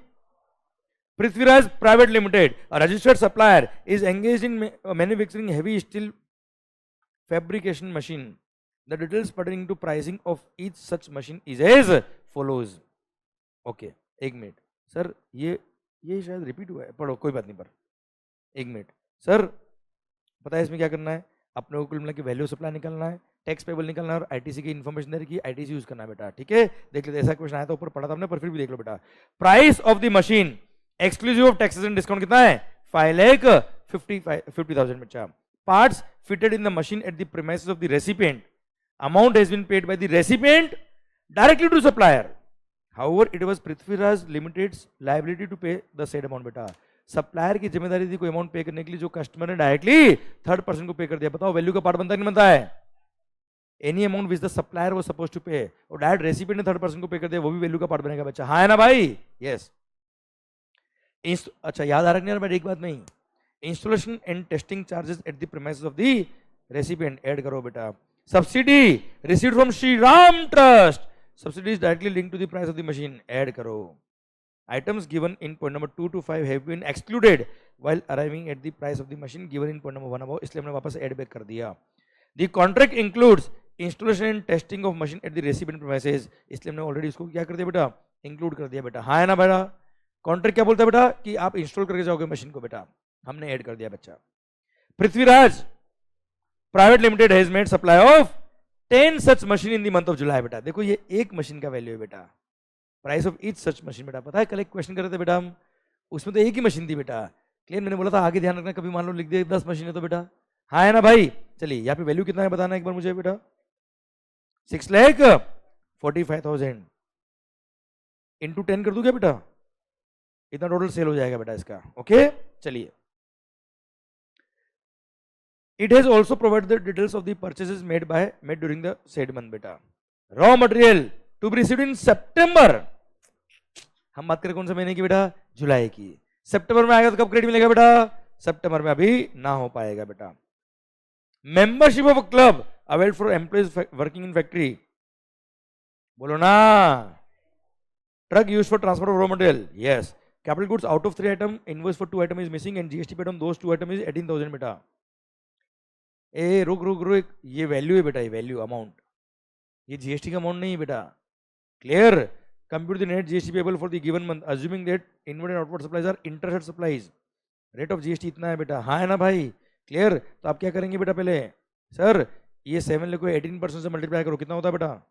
Prithviraj private limited, a registered supplier, is engaged in manufacturing heavy steel fabrication machine. The details pertaining to pricing of each such machine is as follows. Okay, एक मिनट सर, ये शायद रिपीट हुआ है, पढ़ो कोई बात नहीं। पर एक मिनट सर, पता है इसमें क्या करना है? अपने को कुल मिला के वैल्यू सप्लाई निकालना है, टैक्स पेबल निकालना है और आईटीसी की इन्फॉर्मेशन दे रखी है, आईटीसी यूज करना है बेटा। ठीक है, देख लेते, ऐसा क्वेश्चन आया था ऊपर पढ़ा था हमने, पर फिर भी देख लो बेटा। Price of the machine exclusive of taxes and discount कितना है? 5,50,000 बच्चा। Parts fitted in the machine at the premises of the recipient. Amount has been paid by the recipient directly to supplier. However, it was Prithviraj Limited's liability to pay the said amount बेटा। Supplier की जिम्मेदारी थी कोई amount पे करने के लिए जो कस्टमर ने डायरेक्टली थर्ड पर्सन को पे कर दिया। बताओ वैल्यू का पार्ट बनता है नहीं बनता है? Any amount which the supplier was supposed to pay और डायरेक्ट रेसिपिएंट ने थर्ड पर्सन को पे कर दिया, वो भी वैल्यू का पार्ट बनेगा बच्चा। हाँ है ना भाई? यस। अच्छा याद आ रहा है एक बात नहीं, installation and testing charges at the premises of the recipient add करो बेटा। Subsidy received from Shri Ram trust, subsidy is directly linked to the price of the machine, add करो। Items given in point number 2 to 5 have been excluded while arriving at the price of the machine given in point number 1 above, इसलिए हमने वापस add back कर दिया। The contract includes installation and testing of machine at the recipient premises, इसलिए हमने already इसको क्या कर दिया बेटा? इंक्लूड कर दिया बेटा। हाँ है ना बेटा? कॉन्ट्रैक्ट क्या बोलता है बेटा? कि आप इंस्टॉल करके जाओगे मशीन को बेटा, हमने ऐड कर दिया बच्चा। Prithviraj private limited has made supply of 10 such machine in the month of जुलाई बेटा। देखो ये एक मशीन का वैल्यू है बेटा, price of each such machine बेटा। पता है कल एक क्वेश्चन कर रहे थे बेटा हम, उसमें तो एक ही मशीन थी बेटा। क्लियर? मैंने बोला था आगे ध्यान रखना, कभी मान लो लिख दे 10 मशीन है तो बेटा। हाँ है ना भाई? चलिए यहाँ पे वैल्यू कितना है बताना एक बार मुझे बेटा। 6,45,000 इंटू 10 कर दूं क्या बेटा? इतना टोटल सेल हो जाएगा बेटा इसका। ओके चलिए। It has also provided the details of the purchases made during the said month बेटा। Raw material to be received in September, हम बात करें कौन से महीने की बेटा? जुलाई की। सितंबर में आएगा तो कब क्रेडिट मिलेगा बेटा? सितंबर में अभी ना हो पाएगा बेटा। Membership of a club availed for employees working in factory, बोलो ना। Truck use for transport of raw material, yes. Capital goods out of 3 item, invoice for 2 item is missing and GST paid on those 2 item is 18,000 बेटा। ए रुक, ये value है बेटा, ये value amount, ये GST का अमाउंट नहीं है बेटा। Clear? Compute the net GST payable for the given month assuming that inward and outward supplies are interstate supplies, rate of GST इतना है बेटा। हाँ है ना भाई? क्लियर? तो आप क्या करेंगे बेटा? पहले सर ये 7 लिखो, 18% से मल्टीप्लाई करो, कितना होता है बेटा?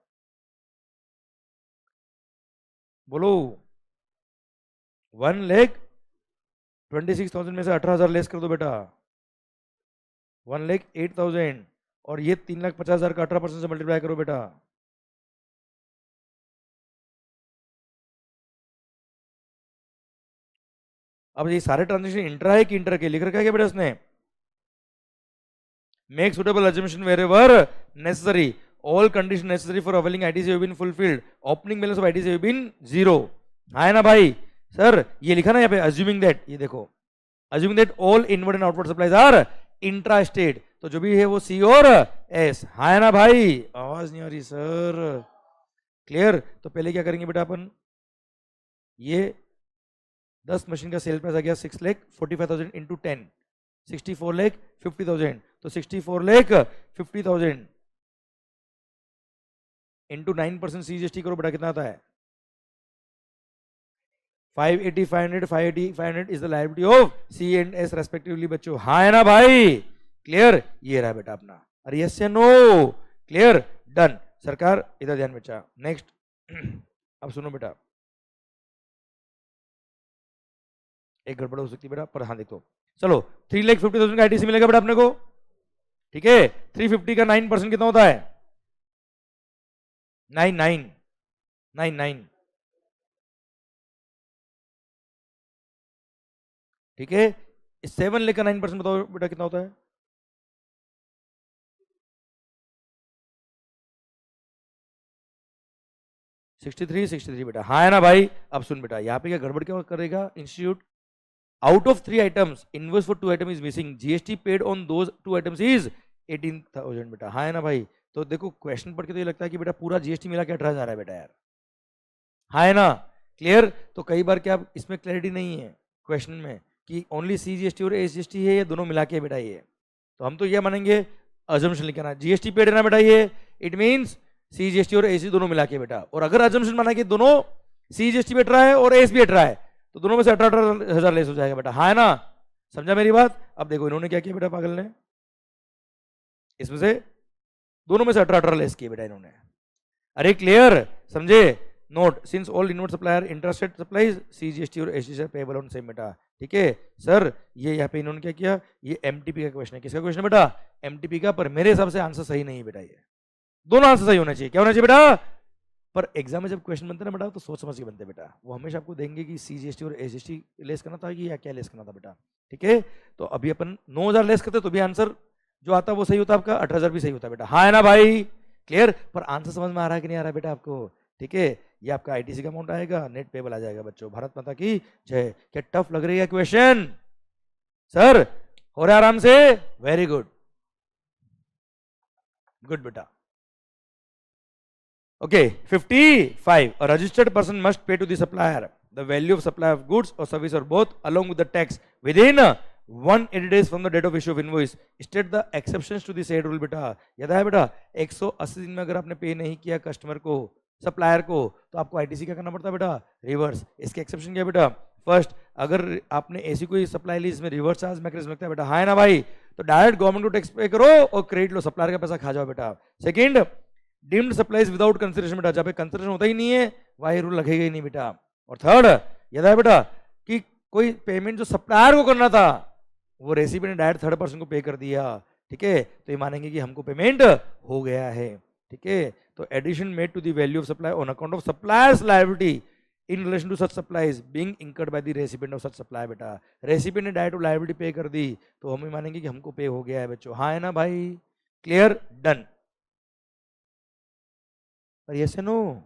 बोलो। 1,26,000 में से 18,000 लेस कर दो बेटा, 1,08,000 और ये 3,50,000 का 18% से मल्टीप्लाई करो बेटा। अब ये सारे ट्रांजेक्शन इंट्रा है कि इंटर के लिख रखा है क्या बेटा इसने? Make suitable assumption wherever necessary, all condition necessary for availing ITC have been fulfilled, opening balance of ITC have been 0। हाँ है ना भाई? सर ये लिखा ना यहाँ पे अज्यूमिंग दैट, ये देखो assuming that all inward and outward supplies are intra state, तो जो भी है वो सी और एस। हाँ है ना भाई? आवाज नहीं आ रही सर। क्लियर? तो पहले क्या करेंगे बेटा अपन, ये 10 मशीन का सेल प्राइस आ गया 6,45,000 इंटू 10, 64,50,000, तो 64,50,000 इंटू 9% सीजीएसटी करो बेटा, कितना आता है? 580, 500, 580, 500 is the liability of C and S respectively बच्चों। हाँ है ना भाई? क्लियर? ये रहा बेटा अपना। अरे यस या नो? क्लियर? डन। सरकार इधर ध्यान बच्चा। नेक्स्ट अब सुनो बेटा, एक गड़बड़ हो सकती है बेटा, पर हाँ देखो, चलो 3,50,000 का आईटीसी मिलेगा बेटा अपने को। ठीक है, 350 का 9% कितना होता है? 9999। ठीक है, 7 लेकर 9% बताओ बेटा कितना होता है? 63 बेटा। हाँ है ना भाई? अब सुन बेटा, यहाँ पे क्या गड़बड़ क्या करेगा institute? Out of 3 items invoice for 2 item is missing, GST paid on those 2 items is 18,000 बेटा। हाँ है ना भाई? तो देखो क्वेश्चन पढ़ के तो ये लगता है कि बेटा पूरा जीएसटी मिला के 18,000 है बेटा यार, हाँ है ना, क्लियर। तो कई बार क्या इसमें क्लैरिटी नहीं है क्वेश्चन में कि ओनली सीजीएसटी और एसजीएसटी है या दोनों मिला के बेटा ये, तो हम तो ये मानेंगे अजम्पशन लिखना है जीएसटी पेड है ना बेटा ये, इट मींस सीजीएसटी और एसजी दोनों मिला के बेटा। और अगर अजम्पशन माना कि दोनों सीजीएसटी पे हट रहा है और एस भी हट रहा है तो दोनों में से 18,000 लेस हो जाएगा बेटा, हाँ है ना, समझा मेरी बात। अब देखो इन्होंने क्या किया बेटा पागल ने, इसमें से दोनों में से 18,000 लेस किए बेटा इन्होंने। अरे क्लियर, समझे। Note, since all inward supplier intrastate supplies CGST और एसजीएसटी पेबल ऑन सेम बेटा, ठीक है सर। ये यहाँ पे इन्होंने क्या किया, ये एमटीपी का क्वेश्चन है, किसका क्वेश्चन है बेटा, एमटीपी का। पर मेरे हिसाब से आंसर सही नहीं है बेटा, ये दोनों आंसर सही होना चाहिए। क्या होना चाहिए बेटा, पर एग्जाम में जब क्वेश्चन बनते ना बेटा तो सोच समझ के बनते बेटा, वो हमेशा आपको देंगे कि सीजीएसटी और एसजीएसटी लेस करना था कि या क्या लेस करना था बेटा, ठीक है। तो अभी अपन 9,000 लेस करते तो भी आंसर जो आता वो सही होता आपका, 18,000 भी सही होता बेटा, हाँ है ना भाई, क्लियर। पर आंसर समझ में आ रहा है कि नहीं आ रहा है बेटा आपको, ठीक है। ये आपका आईटीसी का अमाउंट आएगा, नेट पेबल आ जाएगा बच्चों, भारत माता की जय। क्या टफ लग रही है क्वेश्चन सर, हो रहा है आराम से, वेरी गुड, गुड बेटा। Okay, 55. A registered person must pay to the supplier the value of supply of goods or service or both along with the tax within 180 days from the date of issue of invoice. State the exceptions to the said rule बेटा। याद है बेटा, 180 दिन में अगर आपने पे नहीं किया कस्टमर को, सप्लायर को, तो आपको आईटीसी क्या करना पड़ता है बेटा, रिवर्स। इसके एक्सेप्शन क्या बेटा, फर्स्ट, अगर आपने ऐसी कोई सप्लाई ली इसमें रिवर्स चार्ज मैकेनिज्म लगता है बेटा, हाँ है ना भाई, तो डायरेक्ट गवर्नमेंट को टैक्स पे करो और क्रेडिट लो, सप्लायर का पैसा खा जाओ बेटा। Second, deemed supplies without consideration बेटा, जब कंसिडरेशन होता ही नहीं है वही रूल लगेगा ही नहीं बेटा। और थर्ड, याद है बेटा कि कोई पेमेंट जो सप्लायर को करना था वो रेसिपिएंट ने डायरेक्ट थर्ड पर्सन को पे कर दिया, ठीक है, तो ये मानेंगे कि हमको पेमेंट हो गया है, ठीक है। तो addition made to the value of supply on account of suppliers liability in relation to such supplies being incurred by the recipient of such supply बेटा, रेसिपिएंट ने डायरेक्ट लायबिलिटी पे कर दी तो हम मानेंगे कि हमको पे हो गया है बच्चों, हाँ है ना भाई, क्लियर, डन। पर यस है नो,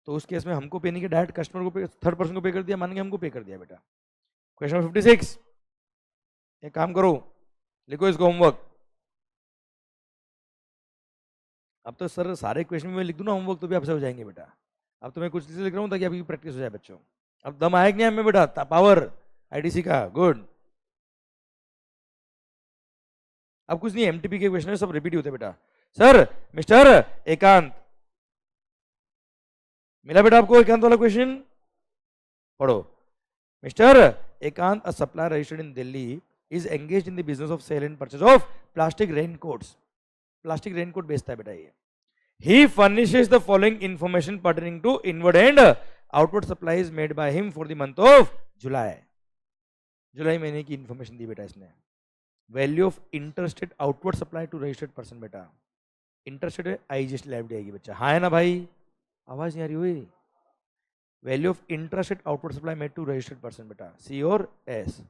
तो उस केस में हमको पे नहीं किया, डायरेक्ट कस्टमर को पे, थर्ड पर्सन को पे कर दिया, मानेंगे हमको पे कर दिया बेटा। क्वेश्चन 56, एक काम करो, लिखो इसको होमवर्क। अब तो सर सारे क्वेश्चन में लिख दूं ना होमवर्क तो भी आपसे हो जाएंगे बेटा, अब तो मैं कुछ चीजें लिख रहा हूँ ताकि आपकी प्रैक्टिस हो जाए बच्चों। अब दम आया कि नहीं हमें बेटा, पावर आईटीसी का, गुड। अब कुछ नहीं, एमटीपी के क्वेश्चन सब रिपीट होते बेटा। सर मिस्टर एकांत, मिला बेटा आपको एकांत वाला क्वेश्चन, पढ़ो। Mister Ekant, a supplier registered in Delhi, is engaged in the business of sale and purchase of plastic raincoats, plastic raincoat बेचता है बेटा ये। He furnishes the following information pertaining to inward and outward supplies made by him for the month of July. जुलाई महीने की information दी बेटा इसने। Value of interested outward supply to registered person बेटा, इंटरेस्टेड आईजीएसटी लाइबिलिटी आएगी बच्चा, हाँ है ना भाई, आवाज नहीं आ रही हुई। Value of interested outward supply made to registered person बेटा, सी और S.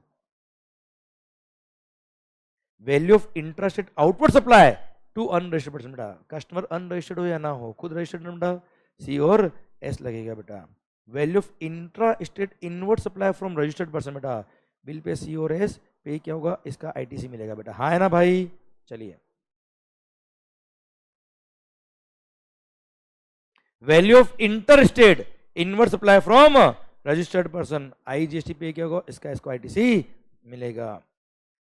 Value of interested outward supply to unregistered person बेटा, कस्टमर अनरजिस्टर्ड हो या ना हो, खुद रजिस्टर्ड बेटा, सी और एस लगेगा बेटा। Value of intra state inward supply from registered person बेटा, बिल पे सी और एस, पे क्या होगा, इसका आईटीसी मिलेगा बेटा, हाँ है ना भाई। चलिए, value of inter state inward supply from registered person, IGST पे क्या होगा, इसका आईटीसी मिलेगा।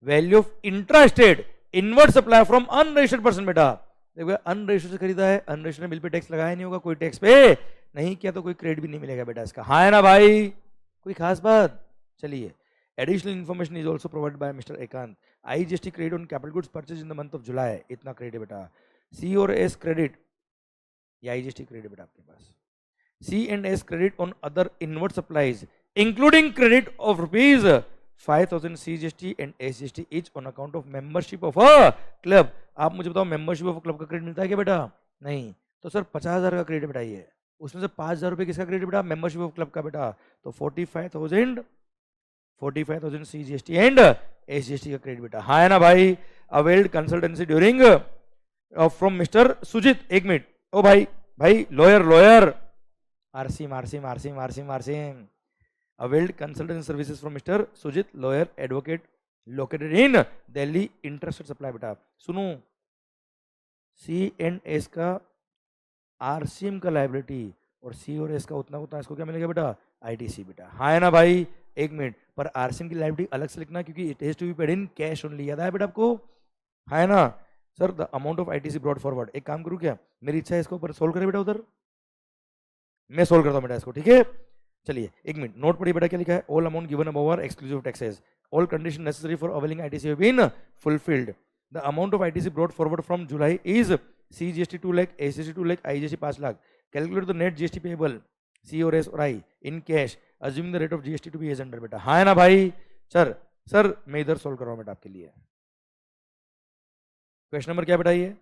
Value of intra state inward supply from unregistered person बेटा, देखो अनरजिस्टर्ड से खरीदा है, अनरजिस्टर्ड बिल पे टैक्स लगाया नहीं होगा, कोई टैक्स पे नहीं किया तो कोई क्रेडिट भी नहीं मिलेगा बेटा इसका, हाँ है ना भाई, कोई खास बात। चलिए, additional information is also provide by mister Ekant, IGST credit on capital goods purchase in the month of July, इतना क्रेडिट बेटा। सी और एस क्रेडिट, ये आईजीएसटी क्रेडिट बेटा आपके पास। C and S credit on other inward supplies including credit of rupees 5,000 CGST and SGST each on account of membership of a club। आप मुझे बताओ मेंबरशिप ऑफ क्लब का credit मिलता है क्या बेटा, नहीं, तो सर 50,000 का क्रेडिट बेटा ये, उसमें से 5,000 रुपये किसका क्रेडिट बेटा, मेंबरशिप ऑफ क्लब का बेटा, तो 45,000 CGST एंड SGST का क्रेडिट बेटा, हाँ है ना भाई। Availed consultancy during from mister Sujit, एक मिनट, ओ भाई भाई lawyer RCM RCM RCM RCM RCM, availed consultancy services from Mr. Sujit, lawyer, advocate, located in Delhi, interested supply बेटा। सुनो, सी एंड एस का आरसीएम का लाइबिलिटी और सी और एस का उतना उतना, इसको क्या मिलेगा बेटा? आईटीसी बेटा। हाँ है ना भाई? एक मिनट, पर आरसीएम की लाइबिलिटी अलग से लिखना क्योंकि it has to be paid in cash only. याद है बेटा आपको? हाँ है ना? Sir the amount of ITC brought forward. एक काम करूँ क्या, मेरी इच्छा है इसको ऊपर सोल्व करे बेटा, उधर मैं सोल्व करता हूँ बेटा इसको, ठीक है? चलिए एक मिनट, नोट पढ़िए बेटा क्या लिखा है। All amount given above are exclusive taxes, all condition necessary for availing ITC have been fulfilled. The amount of ITC brought forward from July is C GST 2 lakh, SGST 2 lakh, IGST 5 lakh. Calculate the net GST payable C और S और I in cash assuming the rate of GST to be as under. बेटा हाँ है ना भाई? Sir मैं इधर solve कर रहा हूँ बेटा आपके लिए। क्वेश्चन नंबर क्या बेटा ये?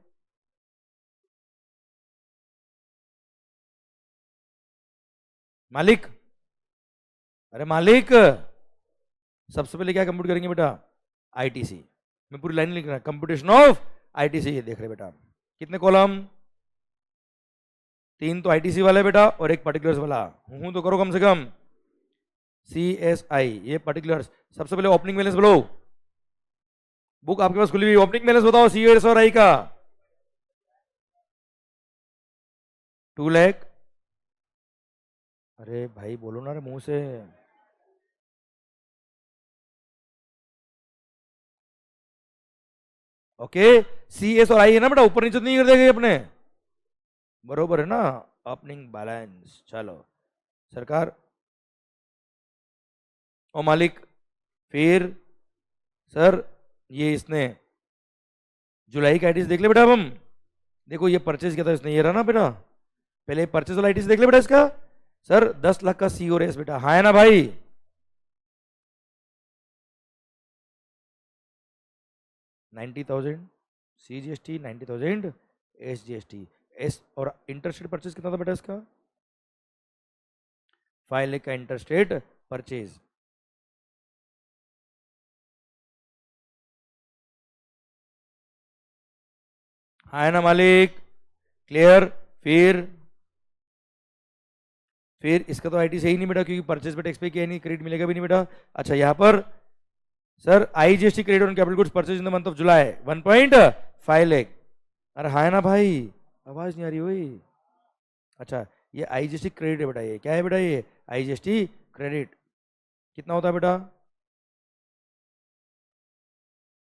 मालिक, अरे मालिक, सबसे पहले क्या कंप्यूट करेंगे बेटा? आईटीसी। मैं पूरी लाइन लिख रहा हूं, कंप्यूटेशन ऑफ आईटीसी। ये देख रहे बेटा कितने कॉलम? 3 तो आईटीसी वाले बेटा और एक पर्टिकुलर्स वाला। हूं तो करो कम से कम। सी एस आई ये पर्टिकुलर्स। सबसे पहले ओपनिंग बैलेंस बोलो। बुक आपके पास खुली हुई, ओपनिंग बैलेंस बताओ सी एस और आई का। 2 लाख। अरे भाई बोलो ना रे मुंह से। ओके, सी एस और आई है ना बेटा, ऊपर नीचे तो नहीं कर देंगे अपने, बरोबर है ना? Opening balance. चलो सरकार ओ मालिक, फिर सर ये इसने जुलाई का आईटीसी देख ले बेटा। अब हम देखो ये परचेज किया था इसने, ये रहा ना बेटा, पहले परचेज वाला आईटीसी देख ले बेटा इसका। सर 10 लाख का सी और एस बेटा। हाँ है ना भाई? 90,000 सीजीएसटी, 90,000 एसजीएसटी। एस और इंटरस्टेट परचेज कितना था बेटा इसका? 5 लाख का इंटरस्टेट परचेज। हाँ है ना मालिक? क्लियर? फिर इसका तो आईटी सही नहीं बेटा, क्योंकि परचेज पे टैक्स पे किया नहीं, क्रेडिट मिलेगा भी नहीं बेटा। अच्छा यहाँ पर sir IGST credit on capital goods purchase in the month of जुलाई 1.5 लाख। अरे हाँ है ना भाई? आवाज नहीं आ रही हुई। अच्छा ये आईजीएसटी क्रेडिट है बेटा, ये क्या है बेटा? ये आईजीएसटी क्रेडिट कितना होता है बेटा?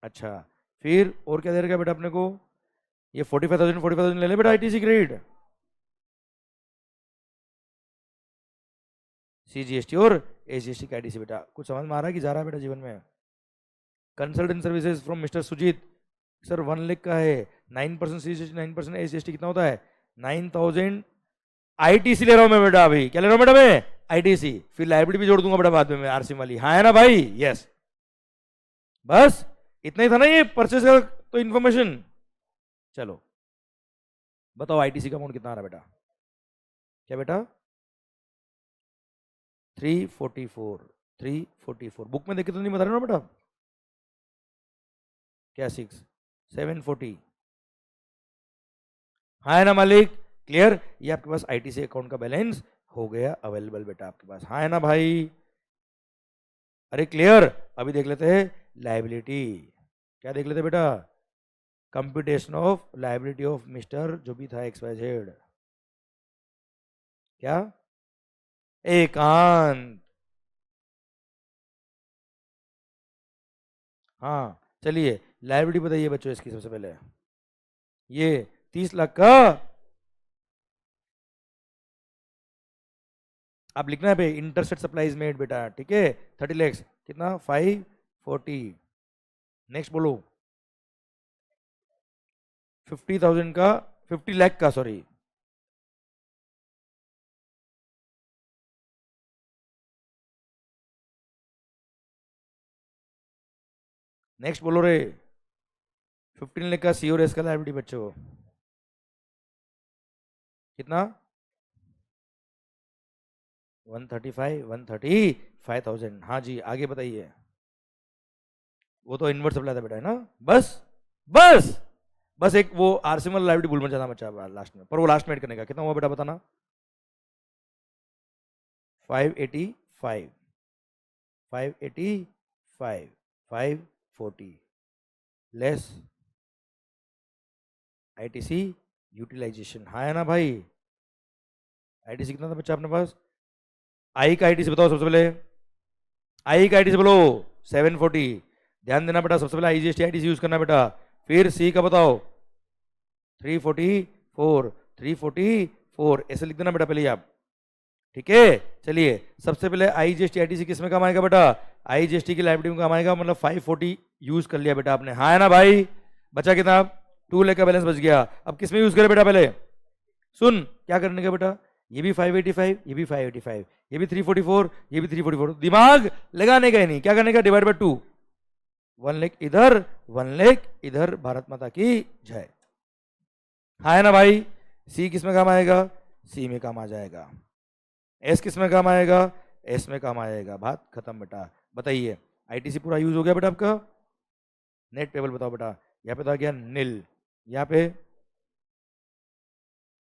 अच्छा फिर और क्या दे रखा है बेटा अपने को? ये 45,000 ले ले बेटा आईटीसी क्रेडिट, सीजीएसटी और एसजीएसटी का आईटीसी। बेटा कुछ समझ में आ रहा है कि जा रहा है बेटा जीवन में? Consultant services from mister Sujit. Sir 1 lakh का है, 9% सीजीएसटी, 9% एसजीएसटी कितना होता है? 9,000 आईटीसी ले रहा हूं मैं बेटा। अभी क्या ले रहा हूं बेटा मैं? आईटीसी। फिर लाइबिलिटी भी जोड़ दूंगा बेटा बाद में मैं, आरसी वाली। हाँ है ना भाई? यस। बस इतना ही था ना ये परचेज का तो इन्फॉर्मेशन। चलो बताओ आईटीसी का अमाउंट कितना आ रहा है बेटा? क्या बेटा? 344। 344 बुक में देखे तो नहीं बता रहे ना बेटा? क्या 740? हाँ है ना मालिक? क्लियर? ये आपके पास आईटीसी अकाउंट का बैलेंस हो गया अवेलेबल बेटा आपके पास। हाँ है ना भाई? अरे क्लियर? अभी देख लेते हैं लाइबिलिटी। क्या देख लेते बेटा? Computation of liability of mister जो भी था एक्स वाई जेड। क्या? एकांत। हाँ चलिए लाइबिलिटी बताइए बच्चों इसकी सबसे पहले। ये 30 लाख का आप लिखना है पे इंटरसेट सप्लाईज मेड बेटा, ठीक है? 30 लैक्स कितना? 540। नेक्स्ट बोलो। 50,000 का, 50 लाख का सॉरी। नेक्स्ट बोलो रे। 15 लाख का सी और एस का लाइबिलिटी बच्चों कितना? 135,000। हाँ जी आगे बताइए। वो तो इनवर्ट सप्लाई था बेटा, है ना? बस बस बस एक वो आरसीएमएल लाइबिलिटी भूल मत जाना बच्चा लास्ट में, पर वो लास्ट में ऐड करने का। कितना हुआ बेटा बताना? 585, 585, 540 लेस आईटीसी यूटिलाइजेशन, हाँ है ना भाई। आईटीसी कितना था बच्चा अपने पास? आई का आईटीसी बताओ सबसे पहले, आई का आईटीसी बोलो 740। ध्यान देना बेटा, सबसे पहले आईजीएसटी आईटीसी यूज करना बेटा। फिर सी का बताओ 344, 344 ऐसे लिख देना बेटा पहले ही आप, ठीक है। चलिए सबसे पहले आईजीएसटी आईटीसी किस में काम आएगा बेटा? आईजीएसटी की लाइबिलिटी में काम आएगा, मतलब 540 यूज कर लिया बेटा आपने, हाँ है ना भाई। बचा कितना? 2 लाख का बैलेंस बच गया। अब किस में यूज करे बेटा? पहले सुन क्या करने का बेटा, ये भी 585, ये भी 585, ये भी 344, ये भी 344, दिमाग लगाने का ही नहीं, क्या करने का? डिवाइड बाय 2, 1 लाख इधर 1 लाख इधर, भारत माता की जय, हाँ है ना भाई। सी किस में काम आएगा? सी में काम आ जाएगा। एस किस में काम आएगा? एस में काम आएगा। बात खत्म बेटा। बताइए आईटीसी पूरा यूज हो गया बेटा आपका। नेट टेबल बताओ बेटा, यहाँ पे तो आ गया नील, यहाँ पे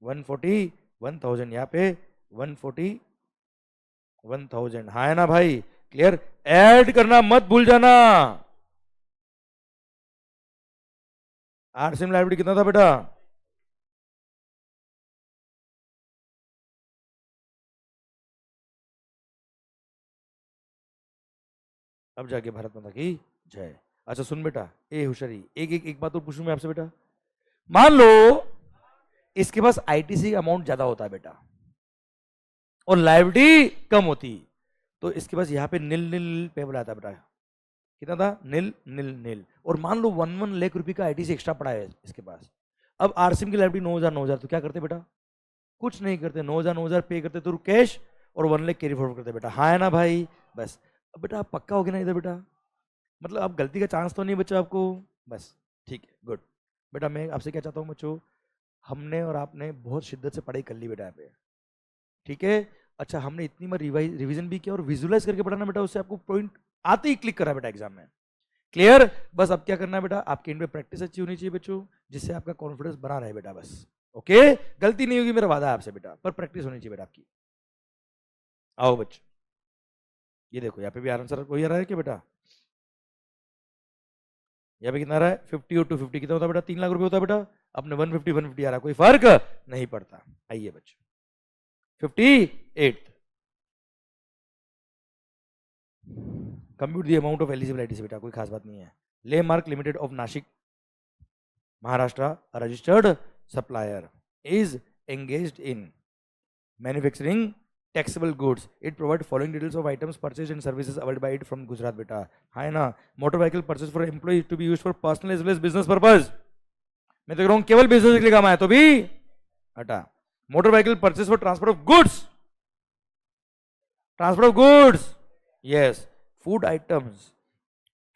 140 1000, यहाँ पे 140 1000, हाँ है ना भाई। क्लियर? ऐड करना मत भूल जाना। आरसीएम लाइब्रेरी कितना था बेटा? अब जाके भारत माता की जय। अच्छा सुन बेटा, ए होशियारी, एक बात और पूछूं मैं आपसे बेटा। मान लो इसके पास आईटीसी अमाउंट ज्यादा होता है बेटा और लाइबिलिटी कम होती, तो इसके पास यहाँ पे नील नील पेबल आता बेटा। कितना था? नील नील नील। और मान लो 1 लाख रुपए का आईटीसी एक्स्ट्रा पड़ा है इसके पास। अब आरसीएम की लाइबिलिटी 9,000 तो क्या करते बेटा? कुछ नहीं करते, 9,000 पे करते तो कैश, और 1 लाख कैरी फॉरवर्ड करते बेटा, हाँ है ना भाई। बस अब बेटा आप पक्का हो गया ना इधर बेटा, मतलब आप गलती का चांस तो नहीं बचा आपको, बस ठीक है, गुड। बेटा मैं आपसे क्या चाहता हूँ बच्चों, हमने और आपने बहुत शिद्दत से पढ़ाई कर ली बेटा यहाँ पे, ठीक है। अच्छा हमने इतनी बार रिवीजन भी किया और विजुलाइज करके पढ़ाना बेटा, उससे आपको पॉइंट आते ही क्लिक करा बेटा एग्जाम में। क्लियर? बस अब क्या करना है बेटा, आपके इन पे प्रैक्टिस अच्छी होनी चाहिए बच्चों, जिससे आपका कॉन्फिडेंस बना रहे बेटा, बस ओके। गलती नहीं होगी मेरा वादा है आपसे बेटा, पर प्रैक्टिस होनी चाहिए बेटा आपकी। आओ बच्चों, ये देखो यहाँ पे भी आंसर वही आ रहा है कि बेटा? यहाँ पे कितना आ रहा है? 50 और 250 कितना होता है बेटा? 3 लाख रुपए होता है बेटा। अपने 150 आ रहा है, कोई फर्क नहीं पड़ता। आइए बच्चों 58, compute the amount of eligible ITC बेटा, कोई खास बात नहीं है। Lamarck limited of Nashik Maharashtra registered supplier is engaged in manufacturing taxable goods. It provide following details of items purchased and services availed by it from Gujarat बेटा, हाँ है ना। Motor vehicle purchase for employ to be used for personal as well as business purpose. मैं तो कह रहा हूँ केवल बिजनेस के लिए काम आया तो भी हटा। Motor vehicle purchase for transport of goods, transport of goods, yes. Food items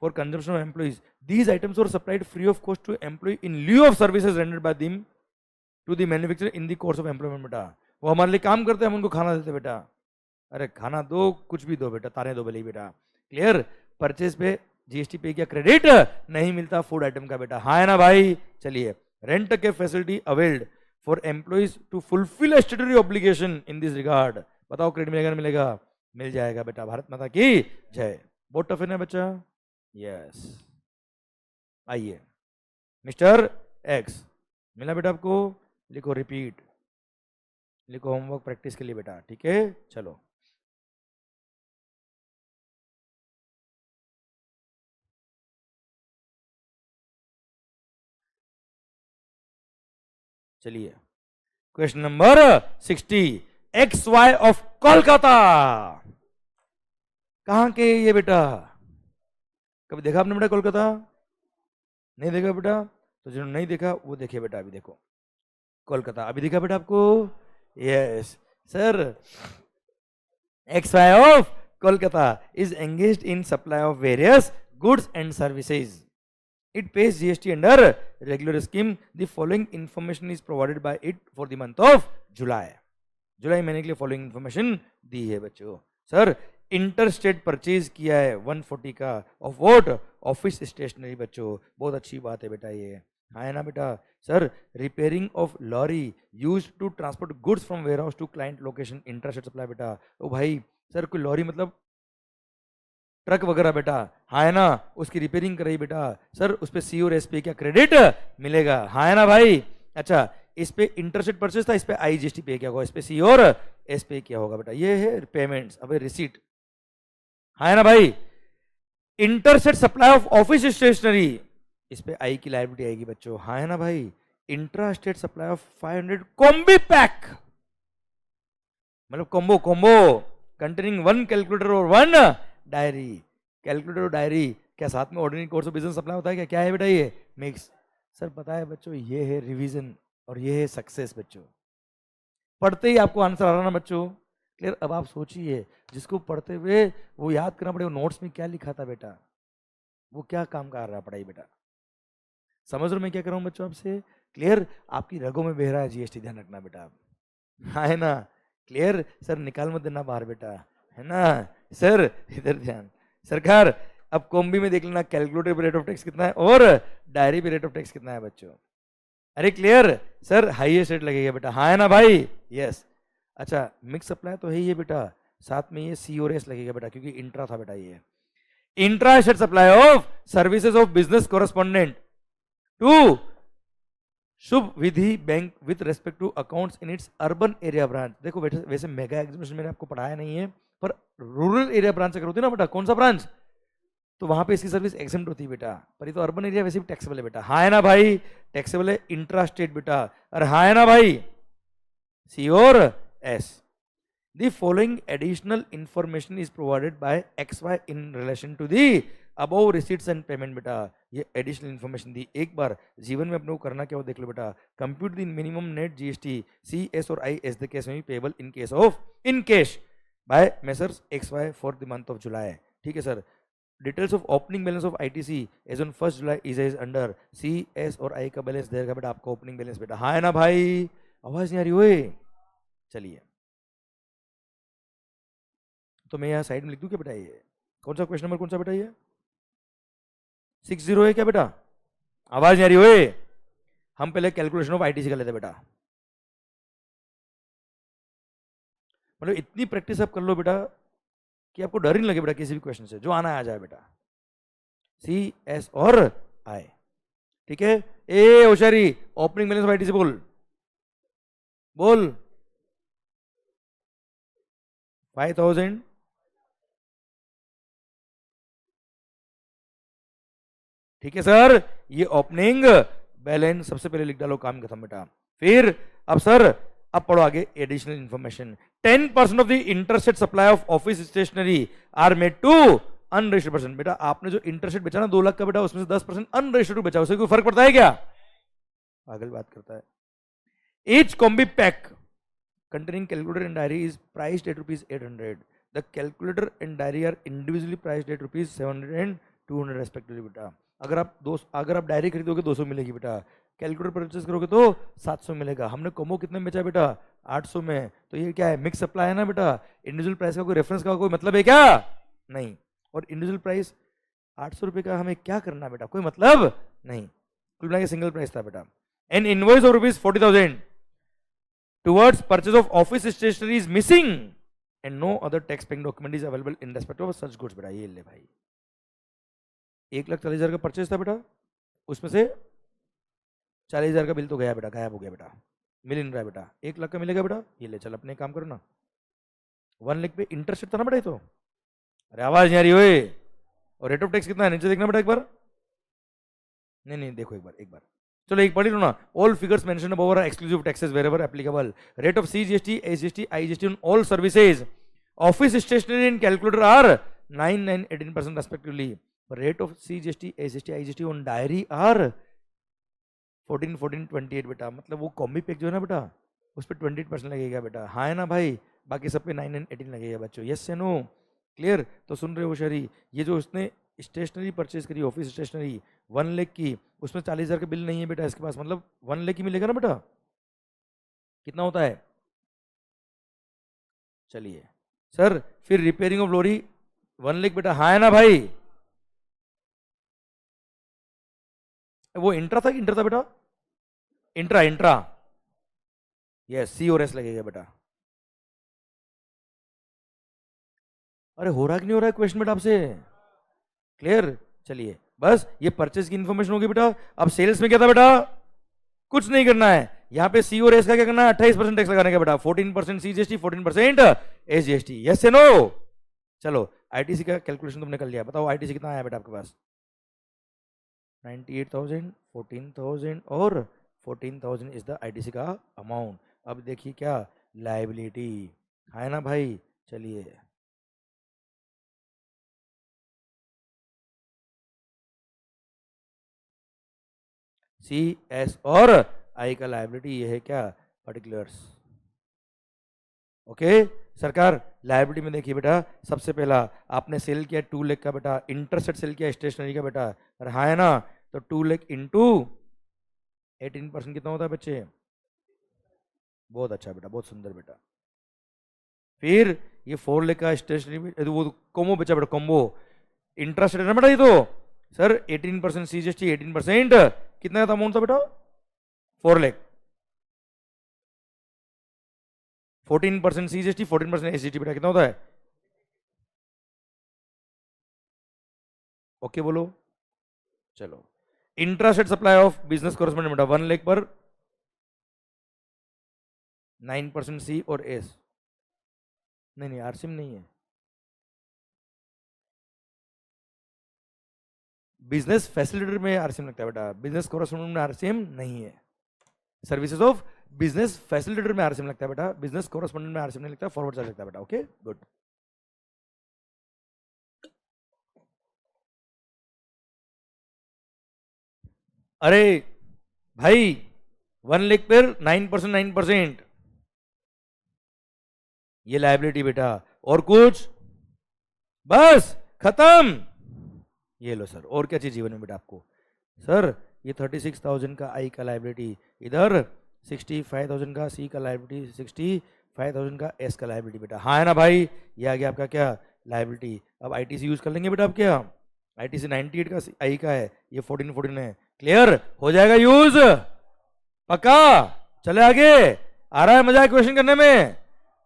for consumption of employees, these items were supplied free of cost to employ in lieu of services rendered by them to the manufacturer in the course of employment बेटा। वो हमारे लिए काम करते हैं, हम उनको खाना देते बेटा। अरे खाना दो, कुछ भी दो बेटा, ताने दो भले ही बेटा। क्लियर? परचेज पे जीएसटी पे क्या क्रेडिट नहीं मिलता फूड आइटम का बेटा, हाँ है ना भाई। चलिए रेंट के facility availed for employees to fulfil statutory obligation in this regard. बताओ क्रेडिट मिलेगा? नहीं मिलेगा? मिल जाएगा बेटा, भारत माता की जय। बहुत टफ है ना बच्चा? यस। आइए मिस्टर एक्स मिला बेटा आपको, लिखो रिपीट, लिखो होमवर्क प्रैक्टिस के लिए बेटा, ठीक है। चलो चलिए question number 60, X Y of Kolkata. कहां के ये बेटा? कभी देखा आपने बेटा कोलकाता? नहीं देखा बेटा? तो जिन्होंने नहीं देखा वो देखिए बेटा, अभी देखो कोलकाता, अभी दिखा बेटा आपको? Yes sir. XY of Kolkata is engaged in supply of various goods and services. It pays GST under regular scheme. The following information is provided by it for the month of July. जुलाई महीने के लिए following information दी है बच्चों। Sir inter state purchase किया है 140 का of vote? Office stationery बच्चों, बहुत अच्छी बात है बेटा ये, हाँ है ना बेटा। Sir repairing of lorry use to transport goods from warehouse to client location, interstate supply बेटा। ओ भाई सर कोई लॉरी मतलब ट्रक वगैरह बेटा, हाँ है ना, उसकी रिपेयरिंग कराई बेटा। सर उस पर सी और एस पे क्या क्रेडिट मिलेगा, हाँ है ना भाई। अच्छा, इस पे इंटरसेट परचेज था, इस पे आईजीएसटी पे किया होगा, इस पे सी और एस पे किया होगा बेटा। ये है पेमेंट्स। अब रिसीट, हाँ है ना भाई। Interstate supply of office stationery, इस पे आई की लायबिलिटी आएगी बच्चों, हाँ है ना भाई। Intra state supply of 500 combi pack, मतलब कॉम्बो कॉम्बो कंटेनिंग 1 कैलकुलेटर और 1 डायरी। कैलकुलेटर और डायरी क्या साथ में ordinary course of business supply होता है क्या? क्या है बेटा ये? मिक्स। सर पता है बच्चों, ये है रिवीजन और ये है सक्सेस बच्चों। पढ़ते ही आपको आंसर आ रहा ना बच्चों, क्लियर। अब आप सोचिए, जिसको पढ़ते हुए वो याद करना पड़ेगा नोट्स में क्या लिखा था बेटा, वो क्या काम कर रहा है पढ़ाई बेटा। समझ रहे हो मैं क्या कर रहा हूँ बच्चों आपसे? क्लियर। आपकी रगों में बह रहा है जीएसटी, ध्यान रखना बेटा आप, हाँ है ना। क्लियर। सर निकाल मत देना बाहर बेटा, है ना। सर इधर ध्यान। सरकार अब कॉम्बी में देख लेना कैलकुलेटर पे रेट ऑफ टैक्स कितना है और डायरी पे रेट ऑफ टैक्स कितना है बच्चों। अरे क्लियर। सर हाईएस्ट रेट लगेगा बेटा, हाँ है ना भाई। यस। अच्छा, मिक्स सप्लाई तो है ही है बेटा, साथ में ये सी और एस लगेगा बेटा, क्योंकि इंट्रा था बेटा। ये intra state supply of services of business correspondent to Shubh Vidhi bank with respect to accounts in its urban area branch. देखो वैसे मेगा एग्जीबिशन मैंने आपको पढ़ाया नहीं है, पर रूरल एरिया ब्रांच अगर होती है ना बेटा, कौन सा ब्रांच, तो वहां पे इसकी सर्विस एग्जेम्प्ट होती है बेटा। पर ये तो अर्बन एरिया वैसे भी टैक्सेबल है बेटा, हाँ है ना भाई। टैक्सेबल है इंट्रा स्टेट बेटा, अरे हाँ है ना भाई। सी और S. The following additional information is provided by XY in relation to the above receipts and payment बेटा। ये एडिशनल इन्फॉर्मेशन दी, एक बार जीवन में अपने को करना क्या हो देख लो बेटा। Compute the minimum net GST C S और आई एस द केस में payable in cash by Messrs XY for the month of July. ठीक है sir. Details of opening balance of ITC as on 1 July is under C S और I का balance देगा बेटा आपको opening balance बेटा, हाँ है ना भाई। आवाज नहीं आ रही हुए? चलिए, तो मैं यहाँ साइड में लिख दूं क्या बेटा? ये कौन सा क्वेश्चन नंबर कौन सा बेटा? ये 60 है क्या बेटा? आवाज नहीं आ रही हुए? हम पहले कैलकुलेशन ऑफ आईटीसी कर लेते बेटा। मतलब इतनी प्रैक्टिस आप कर लो बेटा कि आपको डर ही नहीं लगे बेटा, किसी भी क्वेश्चन से जो आना है आ जाए बेटा। सी एस और आई, ठीक है। ए होशियारी, ओपनिंग बैलेंस ऑफ आईटीसी बोल बोल। 5000, ठीक है सर। ये ओपनिंग बैलेंस सबसे पहले लिख डालो, काम खत्म बेटा। फिर अब सर, अब पढ़ो आगे additional information. 10% of the interstate supply of office stationery are made to unregistered person. बेटा आपने जो इंटरसेट बेचा ना 2 लाख का बेटा, उसमें से 10% अनरजिस्टर्ड बेचा, उससे कोई फर्क पड़ता है क्या? पागल बात करता है। Each combi pack containing calculator and diary is priced at ₹800. The calculator and diary are individually priced at ₹700 and 200 respectively बेटा। अगर आप डायरी खरीदोगे 200 मिलेगी बेटा, कैलकुलेटर परचेज करोगे तो 700 मिलेगा। हमने कॉम्बो कितने में बेचा बेटा? 800 में। तो ये क्या है? मिक्स सप्लाई है ना बेटा। इंडिविजुअल प्राइस का कोई रेफरेंस का कोई मतलब है क्या? नहीं। और इंडिविजुअल प्राइस 800 रुपये का हमें क्या करना बेटा? कोई मतलब नहीं। कुल मिला के सिंगल प्राइस था बेटा। N invoice of ₹40,000 towards purchase of office stationery is missing and no other tax paying document is available in respect of such goods बेटा। ये ले भाई, 1,40,000 का परचेज था बेटा, उसमें से 40,000 का बिल तो गया बेटा, गायब हो गया बेटा, मिल नहीं रहा है बेटा। 1 लाख का मिलेगा बेटा, ये ले चल अपने काम करो ना। 1 लाख पे इंटरेस्ट था ना बेटा, तो अरे आवाज नहीं आ रही हुए। और रेट ऑफ टैक्स कितना है नीचे देखना बेटा एक बार। नहीं देखो एक बार चलो एक पढ़ लो ना। All figures mentioned above are exclusive taxes wherever applicable. Rate of CGST, SGST, IGST on all services, office stationery and calculator are 9 and 18% respectively. Rate of CGST, SGST, IGST on diary are 14, 14, 28 बेटा। मतलब वो combi pack जो है ना बेटा, उस पर 28% लगेगा बेटा, हाँ है ना भाई। बाकी सब पे 9 and 18 लगेगा बच्चों। यस या नो? क्लियर। तो सुन रहे हो शरी, ये जो उसने स्टेशनरी परचेज करी, ऑफिस स्टेशनरी 1 लाख की, उसमें 40,000 का बिल नहीं है बेटा इसके पास, मतलब 1 लाख ही मिलेगा ना बेटा। कितना होता है? चलिए सर, फिर रिपेयरिंग ऑफ लॉरी 1 लाख बेटा, हाँ है ना भाई। वो इंट्रा था कि इंटर था बेटा? इंट्रा। यस, सी और एस लगेगा बेटा। अरे हो रहा कि नहीं हो रहा है क्वेश्चन बेटा आपसे? क्लियर। चलिए बस ये परचेज की इंफॉर्मेशन होगी बेटा। अब सेल्स में क्या था बेटा? कुछ नहीं करना है। यहाँ पे सी और एस का क्या करना है, 28% टैक्स लगाने का बेटा, 14% C GST, 14% S GST, yes या नो। चलो आईटीसी का कैलकुलेशन तुमने कर लिया, बताओ आईटीसी कितना आया बेटा आपके पास, 98,000, 14,000 और 14,000 इज द आईटीसी का अमाउंट। अब देखिए क्या, लायबिलिटी है ना भाई। चलिए सी एस और आई का लायबिलिटी ये है क्या, पर्टिकुलर्स। ओके सरकार, लायबिलिटी में देखिए बेटा, सबसे पहला आपने सेल किया 2 लाख का बेटा, इंटरसेट सेल किया स्टेशनरी का बेटा, और हाँ है ना, तो 2 लाख इंटू 18% कितना होता है बच्चे, बहुत अच्छा बेटा, बहुत सुंदर बेटा। फिर ये 4 लाख का स्टेशनरी, वो कॉम्बो बचा बेटा, कॉम्बो इंटरेस्ट है ना बेटा, ये तो सर 18% सीजीएसटी, 18% कितना था अमाउंट था बेटा, 4 लाख, 14% सीजीएसटी, 14% एसजीटी बेटा, कितना होता है, ओके बोलो। चलो इंट्रासेट सप्लाई ऑफ बिजनेस कॉरेस्पोंडेंट बेटा 1 लाख पर 9% सी और एस, नहीं आरसीएम नहीं है, बिजनेस फैसिलिटेटर में आरसीएम लगता है बेटा, बिजनेस कॉरेस्पोंडेंट में आरसीएम नहीं है। सर्विसेज ऑफ बिजनेस फैसिलिटेटर में आरसीएम लगता है बेटा, बिजनेस कॉरेस्पोंडेंट में आरसीएम नहीं लगता, फॉरवर्ड चार्ज लगता है बेटा। Okay good. अरे भाई 1 लाख पर 9%, 9% ये लायबिलिटी बेटा, और कुछ, बस खत्म। ये लो सर, और क्या चाहिए जीवन में बेटा आपको, सर ये 36,000 का आई का लायबिलिटी, इधर 65,000 का सी का लायबिलिटी, 65,000 का एस का लायबिलिटी बेटा, हाँ है ना भाई, ये आ गया आपका क्या, लायबिलिटी। अब आईटीसी यूज कर लेंगे बेटा आप, क्या आईटीसी 98 का आई का है, ये 14 है, क्लियर हो जाएगा यूज, पक्का। चले आगे, आ रहा है मजा क्वेश्चन करने में,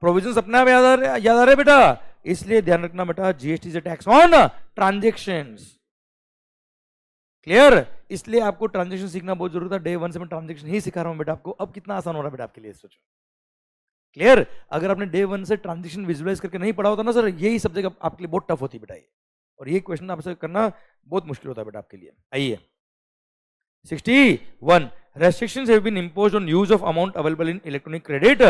प्रोविजन अपने आप याद आ रहे बेटा, इसलिए ध्यान रखना बेटा, जीएसटी से टैक्स ऑन ट्रांजेक्शंस, क्लियर। इसलिए आपको ट्रांजेक्शन सीखना बहुत जरूरी था, डे 1 से मैं ट्रांजेक्शन ही सिखा रहा हूं बेटा आपको। अब कितना आसान हो रहा है बेटा आपके लिए, सोचो, क्लियर। अगर आपने डे 1 से ट्रांजेक्शन विजुअलाइज करके नहीं पढ़ा होता ना सर, यही सब्जेक्ट आपके लिए बहुत टफ होती बेटा ये, और ये क्वेश्चन आपसे करना बहुत मुश्किल होता है बेटा आपके लिए। आइए 61, restrictions have been imposed on use of amount available in electronic credit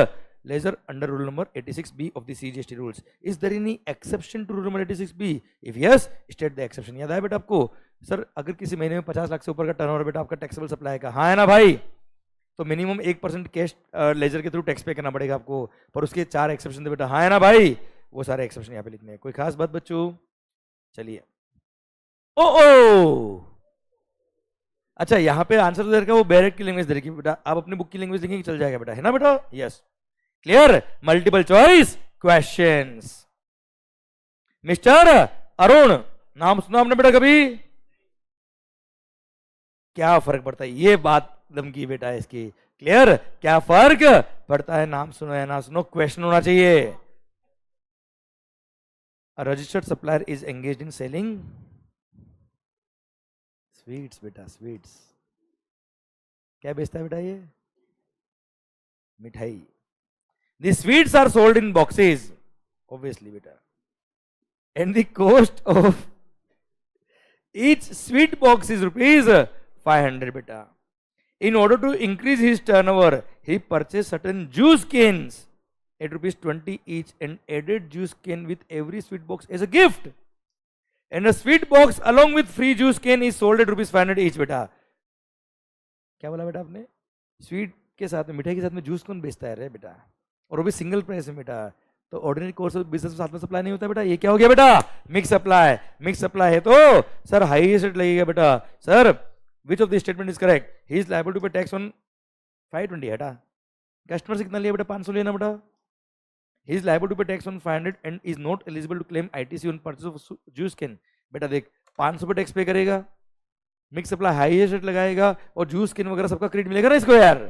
ledger under rule number 86B of the CGST rules. Is there any exception to rule number 86B? If yes, state the exception. याद आया बेटा आपको, sir अगर किसी महीने में 50 लाख से ऊपर का टर्नओवर बेटा आपका टैक्सेबल सप्लाई का, हाँ है ना भाई, तो मिनिमम 1% कैश लेजर के थ्रू टैक्स पे करना पड़ेगा आपको, पर उसके 4 एक्सेप्शन थे बेटा, हाँ है ना भाई, वो सारे एक्सेप्शन यहाँ पे लिखने हैं। कोई खास बात बच्चों, चलिए ओ अच्छा, यहाँ पे आंसर दे रखा है वो बैरेट की लैंग्वेज दे रखी है बेटा, आप अपनी बुक की लैंग्वेज लिखेंगे चल जाएगा बेटा, है ना बेटा, yes clear. Multiple choice questions, mister Arun नाम सुना आपने बेटा कभी, क्या फर्क पड़ता है, ये बात दम की बेटा है इसकी, क्लियर, क्या फर्क पड़ता है, नाम सुनो या ना सुनो, क्वेश्चन होना चाहिए। Registered supplier is engaged in selling sweets बेटा, स्वीट्स क्या बेचता है बेटा ये, मिठाई। The sweets are sold in boxes obviously बेटा, and the cost of each sweet box is ₹500 बेटा। In order to increase his turnover, he purchased certain juice cans at ₹20 each and added juice can with every sweet box as a gift. And a sweet box along with free juice can is sold at ₹500 each बेटा। क्या बोला बेटा आपने, sweet के साथ में, मिठाई के साथ में जूस कौन बेचता है रे बेटा, और वो भी सिंगल प्राइस में बेटा, तो ऑर्डिनरी कोर्स ऑफ बिजनेस में साथ में सप्लाई नहीं होता बेटा, ये क्या हो गया बेटा, मिक्स सप्लाई। मिक्स सप्लाई है तो सर हाई रेट लगेगा बेटा, sir which of the statement is correct, he is liable to pay tax on 520 हटा, कस्टमर से कितना लिया बेटा, 500 लेना बेटा, he is liable to pay tax on 500 and is not eligible to claim ITC on purchase of juice can। बेटा देख 500 पे टैक्स पे करेगा, मिक्स सप्लाई हाईएस्ट रेट लगाएगा, और जूस कैन वगैरह सबका क्रेडिट मिलेगा ना इसको यार,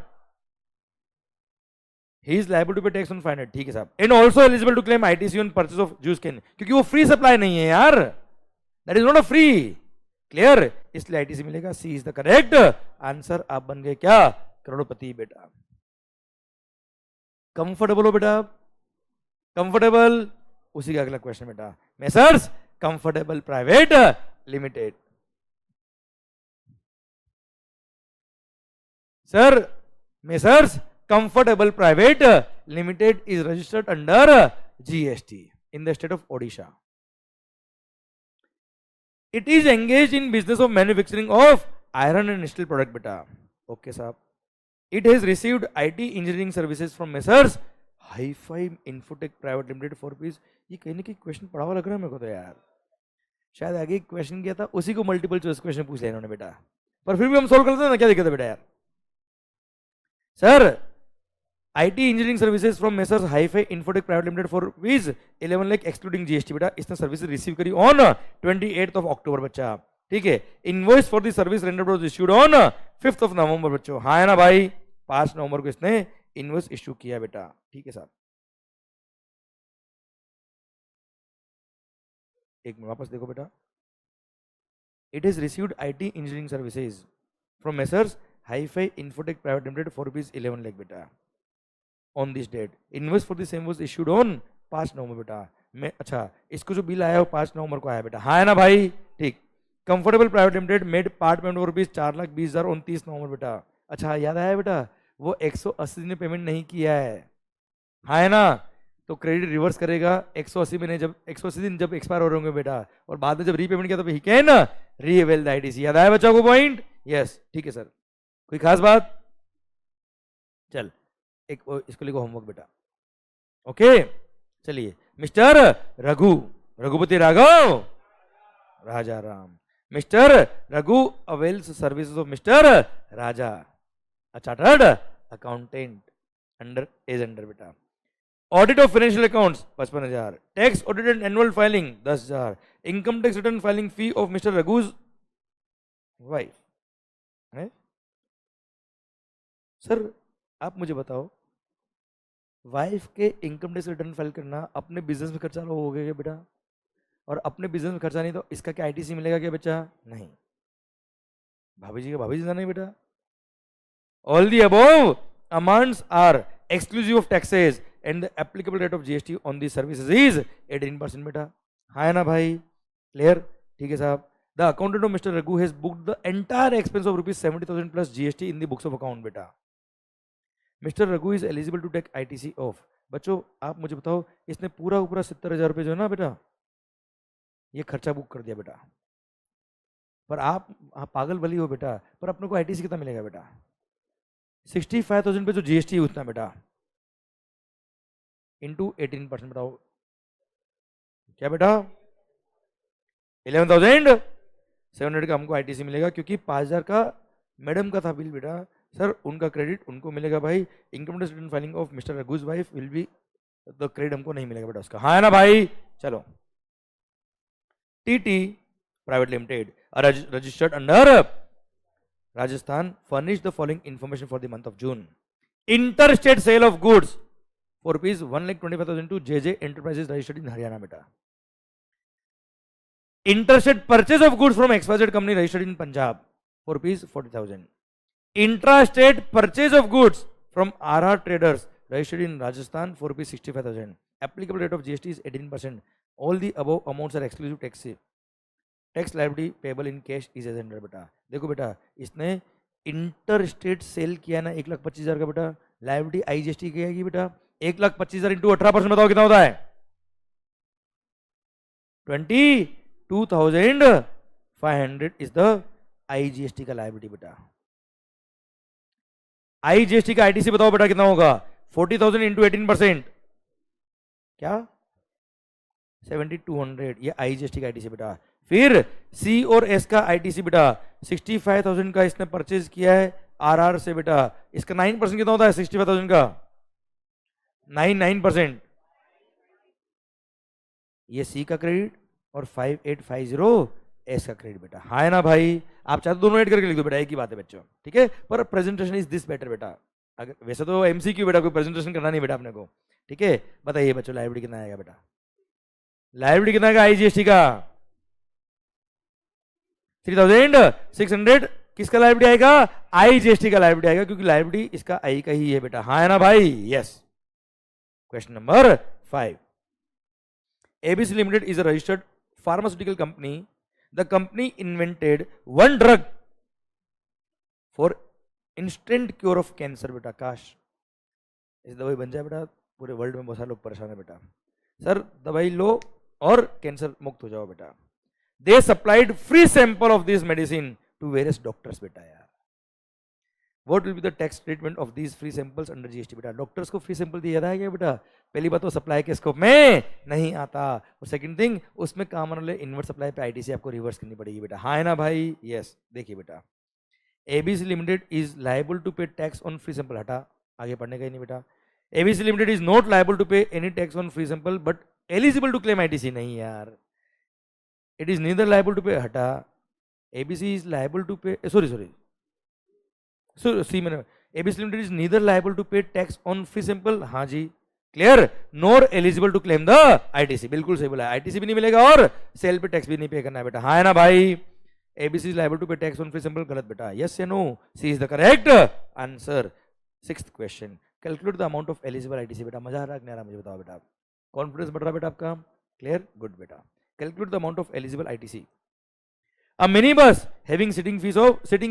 he is liable to pay tax on 500, ठीक है साहब, and also eligible to claim ITC on purchase of juice can, क्योंकि वो फ्री सप्लाई नहीं है यार, that is not a free, clear, इसलिए आईटीसी मिलेगा। सी इज द करेक्ट आंसर, आप बन गए क्या, करोड़पति बेटा। कंफर्टेबल हो बेटा, कंफर्टेबल, उसी का अगला क्वेश्चन बेटा, Messrs Comfortable private limited. Sir Messrs Comfortable private limited is registered under GST in the state of Odisha. It is engage in business of manufacturing of iron and steel product बेटा। Okay साहब। It has received IT engineering services from messrs hi-fi infotech private limited for rupees. ये कहीं ना कहीं question पढ़ा हुआ लग रहा है मेरे को तो यार, शायद आगे क्वेश्चन किया था उसी को मल्टीपल चॉइस क्वेश्चन पूछ लिया इन्होंने बेटा, पर फिर भी हम सोल्व कर लेते हैं ना, क्या दिक्कत है बेटा यार। Sir IT engineering services from messrs hi-fi infotech private limited for rupees 11 lakh excluding GST बेटा। इसने सर्विसेज रिसीव करी ऑन 28 अक्टूबर बच्चा, ठीक है। Invoice for the service rendered was issued on 5 November बच्चों। हाँ है ना भाई, 5 नवंबर को इसने इनवॉइस इश्यू किया बेटा, ठीक है साहब। एक मिनट वापस देखो बेटा। It is received IT engineering services from messrs hi-fi infotech private limited for rupees 11 lakh बेटा on this date. Invoice for the same was issued on 5 November बेटा। मैं अच्छा, इसको जो बिल आया वो 5 नवंबर को आया बेटा, हाँ है ना भाई, ठीक। Comfortable private limited made part payment for rupees 4,20,000 on 30 नवंबर बेटा। अच्छा याद आया बेटा, वो 180 दिन पेमेंट नहीं किया है, हाँ है ना, तो क्रेडिट रिवर्स करेगा 180 महीने, जब 180 दिन जब एक्सपायर हो रहे होंगे बेटा, और बाद में जब रीपेमेंट किया तो ही कैन रीअवेल द आईटीसी। याद आया बच्चों को पॉइंट? यस, ठीक है सर। कोई खास बात? चल एक इसको लिखो होमवर्क बेटा, ओके। चलिए, mister Raghu, Raghupati Raghav Raja Ram, mister Raghu avails services of mister Raja, a chartered accountant under is under बेटा। Audit of financial accounts 55,000, tax audit and annual filing 10,000, income tax return filing fee of mister Raghu's wife है। Sir आप मुझे बताओ, wife के income tax return file करना अपने business में खर्चा हो गया क्या बेटा? और अपने बिजनेस में खर्चा नहीं तो इसका क्या आईटीसी मिलेगा क्या बच्चा? नहीं। भाभी जी का भाभी जी नहीं बेटा। All the above amounts are exclusive of taxes and the applicable rate of GST on the services is 18% बेटा, हाँ है ना भाई, क्लियर, ठीक है साहब। The accountant of Mr. Raghu has booked the entire expense of rupees 70,000 plus GST in the books of account बेटा। Mr. Raghu is eligible to take ITC off। बच्चों आप मुझे बताओ, इसने पूरा 70,000 रुपये जो है ना बेटा, ये खर्चा बुक कर दिया बेटा, पर आप पागल भली हो बेटा, पर अपने को आईटीसी कितना मिलेगा बेटा? 65,000 पे जो जीएसटी उतना बेटा, इंटू 18% बताओ क्या बेटा? 11,700 का हमको आईटीसी मिलेगा, क्योंकि 5,000 का मैडम का था बिल बेटा। सर उनका क्रेडिट उनको मिलेगा भाई। Income tax return filing of mister Raghu's wife will be, तो क्रेडिट हमको नहीं मिलेगा बेटा उसका, हाँ है ना भाई। चलो, TT private limited registered under Rajasthan furnished the following information for the month of June. Interstate sale of goods for rupees 1,25,000 to JJ Enterprises registered in Haryana beta. Interstate purchase of goods from XYZ company registered in Punjab for rupees 40,000. Intrastate purchase of goods from RR traders registered in Rajasthan for rupees 65,000. Applicable rate of GST is 18%. All the above amounts are exclusive tax. Tax liability payable in cash is as under बेटा। देखो बेटा, इसने inter state sale किया ना 1,25,000 का बेटा, liability IGST की आएगी बेटा। 1,25,000 इंटू 18% बताओ कितना होता है? 22,500 इज द आईजीएसटी का लायबिलिटी बेटा। आईजीएसटी का आईटीसी बताओ बेटा कितना होगा? 40,000 इंटू 18% क्या? 7,200, ये आईजीएसटी का आईटीसी बेटा। फिर सी और एस का आईटीसी बेटा 65,000 का इसने परचेज किया है आरआर से बेटा, इसका 9% कितना होता है 65,000 का? 9%। ये सी का क्रेडिट और 5,850 एस का क्रेडिट बेटा, हाँ है ना भाई। आप चाहते दोनों ऐड करके लिख दो बेटा, एक ही बात है बच्चों, ठीक है। पर प्रेजेंटेशन इज दिस बेटर बेटा। अगर वैसे तो एमसीक्यू बेटा, कोई प्रेजेंटेशन करना नहीं बेटा अपने को, ठीक है। बताइए बच्चों, लायबिलिटी कितना आएगा बेटा? लायबिलिटी कितना आएगा आईजीएसटी का? 3,600 किसका लायबिलिटी आएगा? IGST का लायबिलिटी आएगा, क्योंकि लायबिलिटी इसका आई का ही है बेटा। हाँ है ना भाई? Yes. Question number 5, ABC Limited is a registered pharmaceutical company. The company invented one drug for instant cure of cancer बेटा। काश इस दवाई बन जाए बेटा, पूरे वर्ल्ड में बहुत सारे लोग परेशान है बेटा। सर दवाई लो और कैंसर मुक्त हो जाओ बेटा। They supplied free sample of this medicine to various doctors बेटा। यार What will be the tax treatment of these free samples under GST बेटा? डॉक्टर्स को फ्री सैंपल दिया जाता है क्या बेटा? पहली बात तो सप्लाई के स्कोप में नहीं आता, और सेकंड थिंग उसमें काम आने वाले इनवर्स सप्लाई पे ITC आपको रिवर्स करनी पड़ेगी बेटा। हाँ है ना भाई? यस। देखिए बेटा, ABC Limited is liable to pay tax on free sample। हटा, आगे पढ़ने का ही नहीं बेटा। ABC Limited is not liable to pay any tax on free sample but eligible to claim ITC। नहीं यार, it is neither liable to pay, हटा, ABC is liable to pay, sorry सी मैंने, ABC Limited is neither liable to pay tax on free sample, हाँ जी, clear, nor eligible to claim the ITC। बिल्कुल सही बोला, ITC भी नहीं मिलेगा और सेल पे टैक्स भी नहीं पे करना है बेटा। हाँ है ना भाई? ABC is liable to pay tax on free sample, गलत बेटा। यस या no? C is the correct answer. 6th question, calculate the amount of eligible ITC बेटा। मजा आ रहा है नहीं आ रहा मुझे बताओ बेटा? कॉन्फिडेंस बढ़ रहा बेटा आपका? क्लियर, गुड बेटा। Calculate the amount of eligible ITC। A mini bus having sitting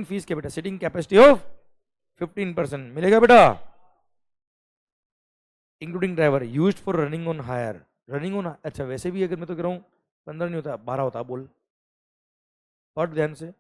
fees के बेटा, सिटिंग कैपेसिटी ऑफ 15% मिलेगा बेटा, including driver, used for running on hire. Running on, अच्छा वैसे भी अगर मैं तो कह रहा हूँ 15 नहीं होता 12 होता, बोल पढ़ ध्यान से।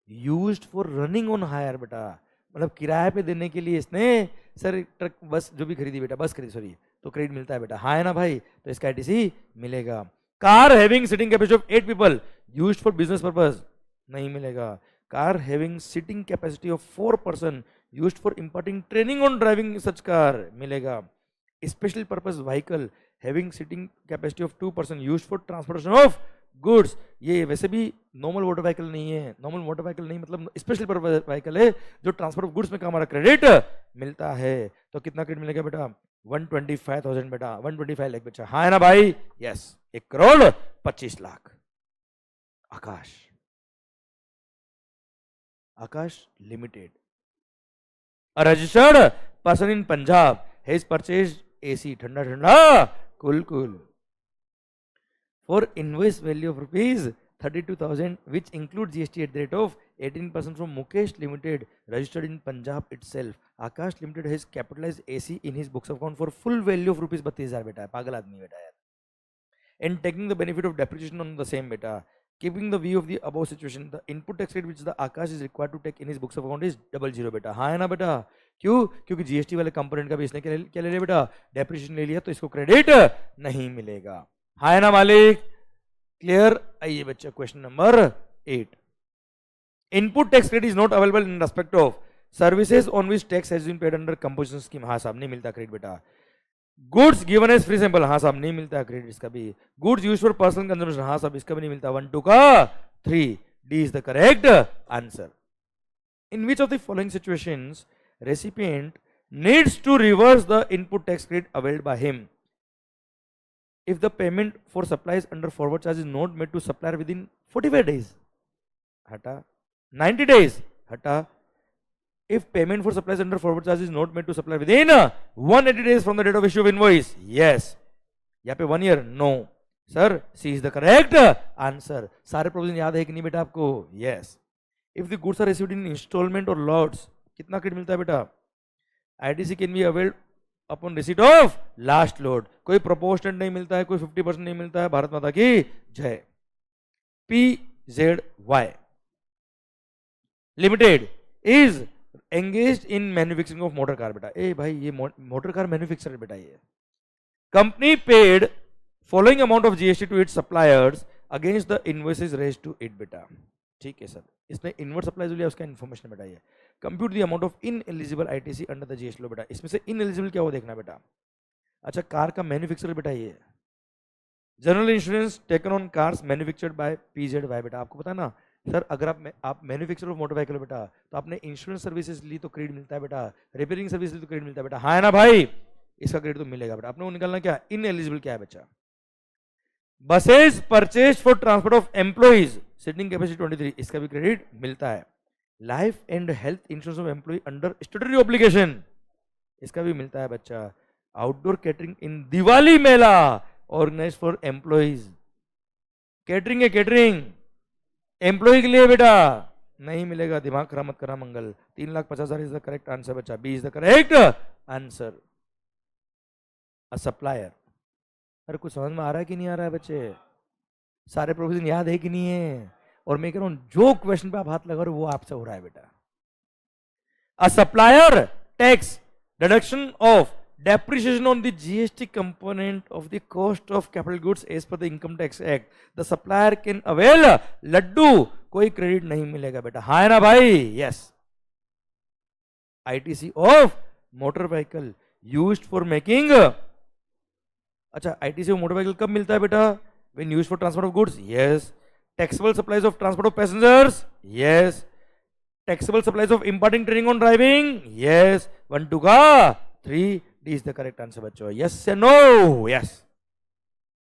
Used for running on hire बेटा, मतलब किराए पे देने के लिए इसने सर ट्रक बस जो भी खरीदी बेटा, बस खरीदी सॉरी, तो क्रेडिट मिलता है बेटा। हाँ है ना भाई? तो इसका ITC मिलेगा। Car having sitting capacity of 8 people, used for business purpose, नहीं मिलेगा। Car having sitting capacity of 4 person, used for imparting training on driving such car, मिलेगा। Special purpose vehicle having sitting capacity of 2 person, used for transportation of goods, ये वैसे भी normal motor vehicle नहीं है। Normal motor vehicle नहीं मतलब special purpose vehicle है जो ट्रांसपोर्ट ऑफ गुड्स में हमारा क्रेडिट मिलता है। तो कितना क्रेडिट मिलेगा बेटा? 125,000 बेटा, 125 लाख बेटा। हाँ है ना भाई? Yes. 1,25,00,000। Akash limited, a registered person in Punjab has purchased AC, ठंडा ठंडा cool for invoice value of rupees 32,000 which includes GST at the rate of 18% from Mukesh Limited registered in Punjab itself. Akash Limited has capitalized AC in his books of account for full value of rupees 32,000 बेटा, पागल आदमी बेटा यार। And taking the benefit of depreciation on the same बेटा, keeping the view of the above situation, the input tax rate which the Akash is required to take in his books of account is 00 बेटा। हाँ है ना बेटा? क्यों? क्योंकि GST वाले component का भी इसने क्या ले लिया बेटा? डेप्रिसिएशन ले लिया, तो इसको क्रेडिट नहीं मिलेगा। हाँ है ना मालिक? क्लियर? आइए बच्चा question number 8, input tax credit is not available in respect of services on which tax has been paid under composition scheme. हाँ साहब नहीं मिलता क्रेडिट बेटा। Goods given as free sample, हाँ साहब नहीं मिलता क्रेडिट इसका भी। Goods used for personal consumption, हाँ साहब इसका भी नहीं मिलता। 1 2 का 3, D is the correct answer. In which of the following situations recipient needs to reverse the input tax credit availed by him if the payment for supplies under forward charge is not made to supplier within 45 days, hata, 90 days, hata, if payment for supplies under forward charge is not made to supplier within 180 days from the date of issue of invoice, yes, यहाँ पे 1 year, no, sir, C is the correct answer। सारे provision याद है कि नहीं बेटा आपको? yes, if the goods are received in installment or lots, कितना क्रेडिट मिलता है बेटा? ITC can be availed upon receipt of last load. कोई प्रोपोर्शनेट नहीं मिलता है, कोई 50% नहीं मिलता है। भारत माता की जय। PZY limited is engaged in manufacturing of motor car बेटा। ए भाई ये मोटर कार मैन्युफैक्चरर बेटा। ये company paid following amount of GST to its suppliers against the invoices raised to it बेटा। ठीक है सर, इसने इनवर्स सप्लाईज लिया, उसका इन्फॉर्मेशन बेटा। ये compute the amount of ineligible ITC under the GST law बेटा। इसमें से इनएलिजिबल क्या हो देखना बेटा। अच्छा, कार का मैन्युफैक्चरर बेटा ये general insurance taken on cars manufactured by PZY बेटा। आपको पता है ना सर, अगर आप मैन्युफैक्चर ऑफ मोटर व्हीकल बेटा, तो आपने इंश्योरेंस सर्विसेज ली तो क्रेडिट मिलता है बेटा, रिपेयरिंग सर्विस ली तो क्रेडिट मिलता है बेटा। हाँ है ना भाई? इसका क्रेडिट तो मिलेगा बेटा। आपने वो निकालना क्या, इनएलिजिबल क्या है बच्चा। Buses purchase for transport of employees sitting capacity 23, इसका भी क्रेडिट मिलता है। Life and health insurance of employee under statutory obligation, इसका भी मिलता है बच्चा। Outdoor catering in Diwali mela organise for employees, catering है कैटरिंग एम्प्लॉय के लिए बेटा, नहीं मिलेगा, दिमाग खराब मत करना Mangal. 3,50,000 is the correct answer बच्चा, B is the correct answer. A supplier, अरे कुछ समझ में आ रहा है कि नहीं आ रहा है बच्चे? सारे प्रोविजन याद है कि नहीं है? और मैं कह रहा हूं जो क्वेश्चन पे आप हाथ लगा रहे हो वो आपसे हो रहा है बेटा। A supplier tax deduction of depreciation on the GST component of the cost of capital goods as per the income tax act, the supplier can avail लड्डू, कोई क्रेडिट नहीं मिलेगा बेटा, हाँ है ना भाई? Yes. ITC of motor vehicle used for making, अच्छा ITC of motor vehicle कब मिलता है बेटा? when used for transport of goods, yes. taxable supplies of transport of passengers, yes. taxable supplies of imparting training on driving, yes. 1 2 का 3 D is the correct answer बच्चों, yes or no? yes.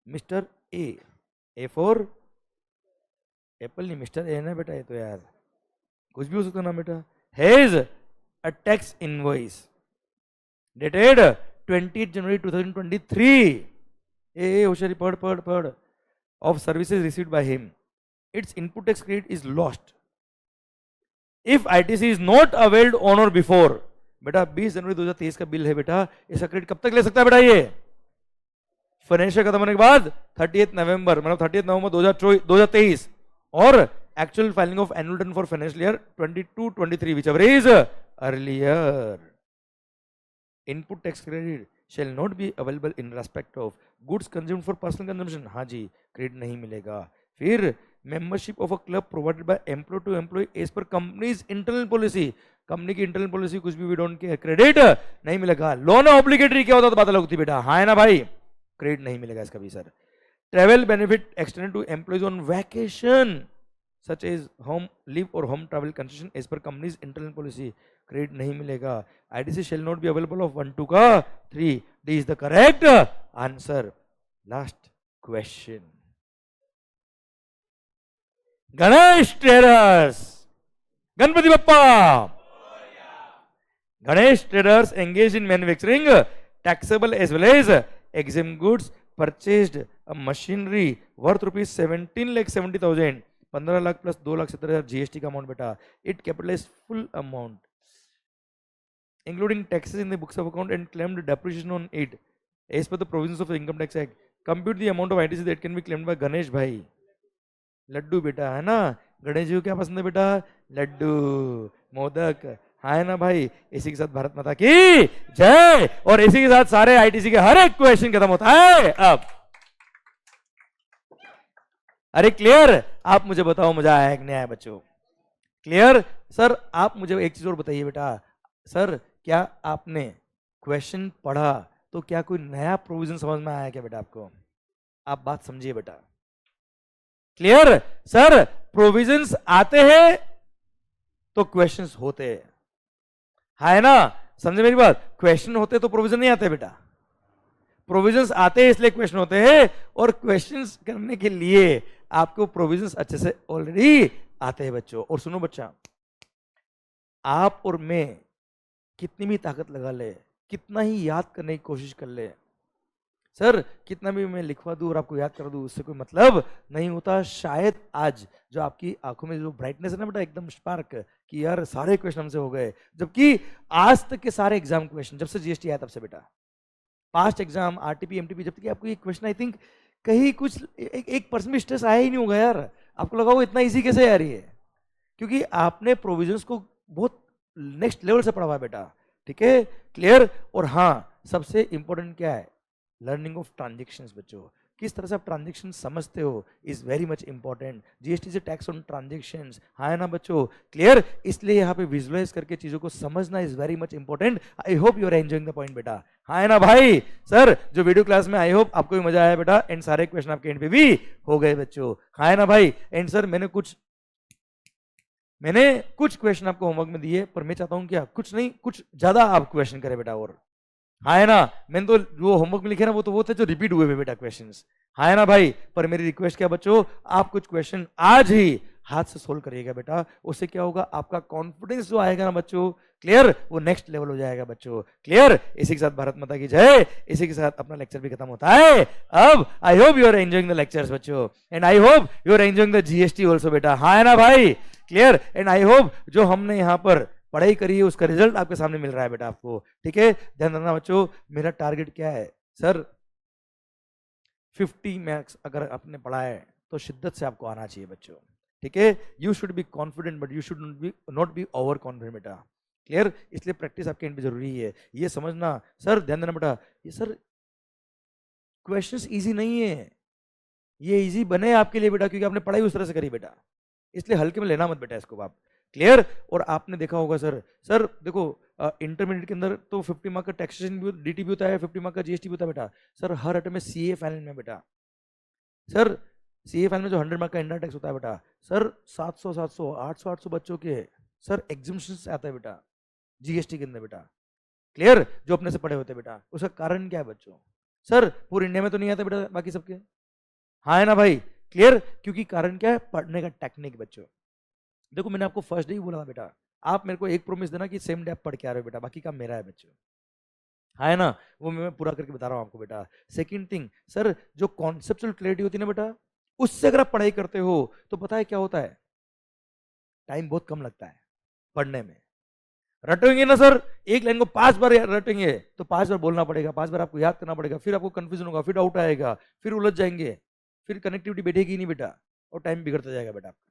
Mr. A for Apple नहीं, mister A ना बेटा, ये तो यार कुछ भी हो सकता ना बेटा। Has a tax invoice dated 20 जनवरी 2023, ए होशियारी पढ़ पढ़ पढ़, of services received by him, it's input tax credit is lost if ITC is not availed on और बिफोर। बेटा 20 जनवरी 2023 का बिल है बेटा, इसका क्रेडिट कब तक ले सकता है बेटा? ये फाइनेंशियल खत्म होने के बाद 30 नवंबर, मतलब 30 नवंबर 2023, और actual filing of annual return for financial year 22-23 whichever is earlier. Input tax credit shall not be available in respect of goods consumed for personal consumption, हाँ जी क्रेडिट नहीं मिलेगा। फिर membership of a club provided by employer to employee as per companies internal policy, company की internal policy कुछ भी we don't care, credit नहीं मिलेगा। Loan obligatory क्या होता तो बात अलग होती बेटा, हाँ है ना भाई? क्रेडिट नहीं मिलेगा इसका भी sir. Travel benefit extended to employees on vacation such as home leave और home travel concession as per companies internal policy, credit नहीं मिलेगा। ITC shall not be available of 1 2 का 3, D is the correct answer. Last question, Ganesh traders, Ganpati Bappa, Ganesh traders engage in manufacturing taxable as well as exempt goods purchased a machinery worth rupees 17,70,000, 15 lakh plus 2,70,000 GST का amount बेटा, it capitalise full amount including taxes in the books of account and claimed depreciation on it as per the provisions of income tax act, compute the amount of ITC that can be claimed by Ganesh भाई। लड्डू बेटा है ना, गणेश जी को क्या पसंद है बेटा? लड्डू, मोदक, हाँ है ना भाई? इसी के साथ भारत माता की जय, और इसी के साथ सारे आईटीसी के हर एक क्वेश्चन खत्म होता है। अब अरे क्लियर? आप मुझे बताओ मजा आया कि नहीं आया बच्चों? क्लियर? सर आप मुझे एक चीज और बताइए बेटा, सर क्या आपने क्वेश्चन पढ़ा तो क्या कोई नया प्रोविजन समझ में आया क्या बेटा आपको? आप बात समझिए बेटा। क्लियर? सर प्रोविजंस आते हैं तो क्वेश्चंस होते हैं, है ना? समझे मेरी बात? क्वेश्चन होते तो प्रोविजन नहीं आते बेटा, प्रोविजंस आते हैं इसलिए क्वेश्चन होते हैं, और क्वेश्चंस करने के लिए आपको प्रोविजंस अच्छे से ऑलरेडी आते हैं बच्चों। और सुनो बच्चा, आप और मैं कितनी भी ताकत लगा ले, कितना ही याद करने की कोशिश कर ले, सर कितना भी मैं लिखवा दूं और आपको याद कर दूं, उससे कोई मतलब नहीं होता। शायद आज जो आपकी आंखों में जो ब्राइटनेस है ना बेटा, एकदम स्पार्क, कि यार सारे क्वेश्चन हमसे हो गए, जबकि आज तक के सारे एग्जाम क्वेश्चन, जब से जीएसटी आया तब से बेटा, पास्ट एग्जाम आरटीपी एमटीपी, जब तक आपको ये क्वेश्चन आई थिंक कहीं कुछ 1% भी स्ट्रेस आया ही नहीं होगा यार। आपको लगा वो इतना ईजी कैसे आ रही है? क्योंकि आपने प्रोविजंस को बहुत नेक्स्ट लेवल से पढ़ा हुआ है बेटा, ठीक है? क्लियर? और हाँ, सबसे इंपॉर्टेंट क्या है? लर्निंग ऑफ ट्रांजेक्शंस बच्चों, किस तरह से आप ट्रांजेक्शन समझते हो is very much important. GST से टैक्स ऑन ट्रांजेक्शंस, हाँ है ना बच्चों? क्लियर? इसलिए यहाँ पे विजुअलाइज करके चीजों को समझना is very much important. I hope you are enjoying the point बेटा, हाँ है ना भाई? सर जो वीडियो क्लास में आई होप आपको भी मजा आया बेटा, एंड सारे क्वेश्चन आपके एंड पे भी हो गए बच्चों, हाँ है ना भाई? एंड सर मैंने कुछ क्वेश्चन आपको होमवर्क में दिए, पर मैं चाहता हूँ क्या कुछ नहीं, कुछ ज्यादा आप क्वेश्चन करें बेटा, और हाँ है ना? मैंने तो जो होमवर्क में लिखे ना वो थे जो रिपीट हुए बेटा क्वेश्चंस, हाँ है ना भाई? पर मेरी रिक्वेस्ट क्या बच्चों, आप कुछ क्वेश्चन आज ही हाथ से सोल्व करिएगा बेटा, उससे क्या होगा, आपका कॉन्फिडेंस जो आएगा ना बच्चों, क्लियर, वो नेक्स्ट लेवल हो जाएगा बच्चों, क्लियर। इसी के साथ भारत माता की जय। इसी के साथ अपना लेक्चर भी खत्म होता है। अब I hope you are enjoying the lectures बच्चों, and I hope you are enjoying the GST also बेटा, हाँ है ना भाई, क्लियर। एंड आई होप जो हमने यहाँ पर पढ़ाई करी है उसका रिजल्ट आपके सामने मिल रहा है बेटा आपको, ठीक है। ध्यान रखना बच्चों, मेरा टारगेट क्या है सर, 50 मार्क्स अगर आपने पढ़ा है तो शिद्दत से आपको आना चाहिए बच्चों, ठीक है। You should be confident but you should not be over confident बेटा, क्लियर। इसलिए प्रैक्टिस आपके एंड पे जरूरी है, ये समझना सर, ध्यान देना बेटा। ये सर क्वेश्चंस इजी नहीं है, ये इजी बने आपके लिए बेटा क्योंकि आपने पढ़ाई उस तरह से करी बेटा, इसलिए हल्के में लेना मत बेटा इसको आप, क्लियर। और आपने देखा होगा सर देखो इंटरमीडिएट के अंदर तो 50 मार्क का टैक्सेशन भी, डीटी भी होता है, 50 मार्क का जीएसटी भी होता है बेटा। सर हर अटेम्प्ट में सीए फाइनल में बेटा, सर सीए फाइनल में जो 100 मार्क का इंडा टैक्स होता है बेटा, सर 700 800 बच्चों के सर एग्जामिनेशन आता है बेटा जीएसटी के अंदर बेटा, क्लियर, जो अपने से पढ़े होते हैं बेटा। उसका कारण क्या है बच्चों, सर पूरे इंडिया में तो नहीं आता बेटा बाकी सबके, हाँ है ना भाई, क्लियर। क्योंकि कारण क्या है, पढ़ने का टेक्निक बच्चों। देखो मैंने आपको फर्स्ट डे ही बोला था बेटा, आप मेरे को एक प्रॉमिस देना कि सेम डे आप पढ़ के आ रहे हो बेटा, बाकी काम मेरा है बच्चों, हाँ है ना, वो मैं पूरा करके बता रहा हूँ आपको बेटा। सेकंड थिंग सर, जो कॉन्सेप्चुअल क्लैरिटी होती है ना बेटा, उससे अगर आप पढ़ाई करते हो तो पता है क्या होता है, टाइम बहुत कम लगता है पढ़ने में। रटेंगे ना सर, एक लाइन को 5 बार रटेंगे तो 5 बार बोलना पड़ेगा, 5 बार आपको याद करना पड़ेगा, फिर आपको कंफ्यूजन होगा, फिर डाउट आएगा, फिर उलझ जाएंगे, फिर कनेक्टिविटी बैठेगी नहीं बेटा, और टाइम बिगड़ता जाएगा बेटा आपका,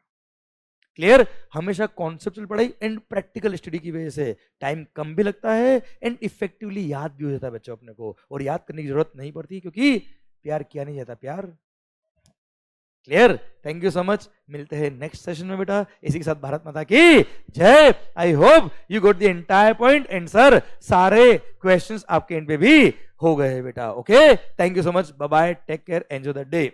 क्लियर। हमेशा कॉन्सेप्चुअल पढ़ाई एंड प्रैक्टिकल स्टडी की वजह से टाइम कम भी लगता है एंड इफेक्टिवली याद भी हो जाता है बच्चों अपने को, और याद करने की जरूरत नहीं पड़ती क्योंकि प्यार किया नहीं जाता, प्यार, clear. Thank you so much, मिलते हैं नेक्स्ट सेशन में बेटा। इसी के साथ भारत माता की जय। I hope you got the entire point and sir सारे क्वेश्चंस आपके एंड पे भी हो गए बेटा, okay. Thank you so much, bye bye, take care, enjoy the day.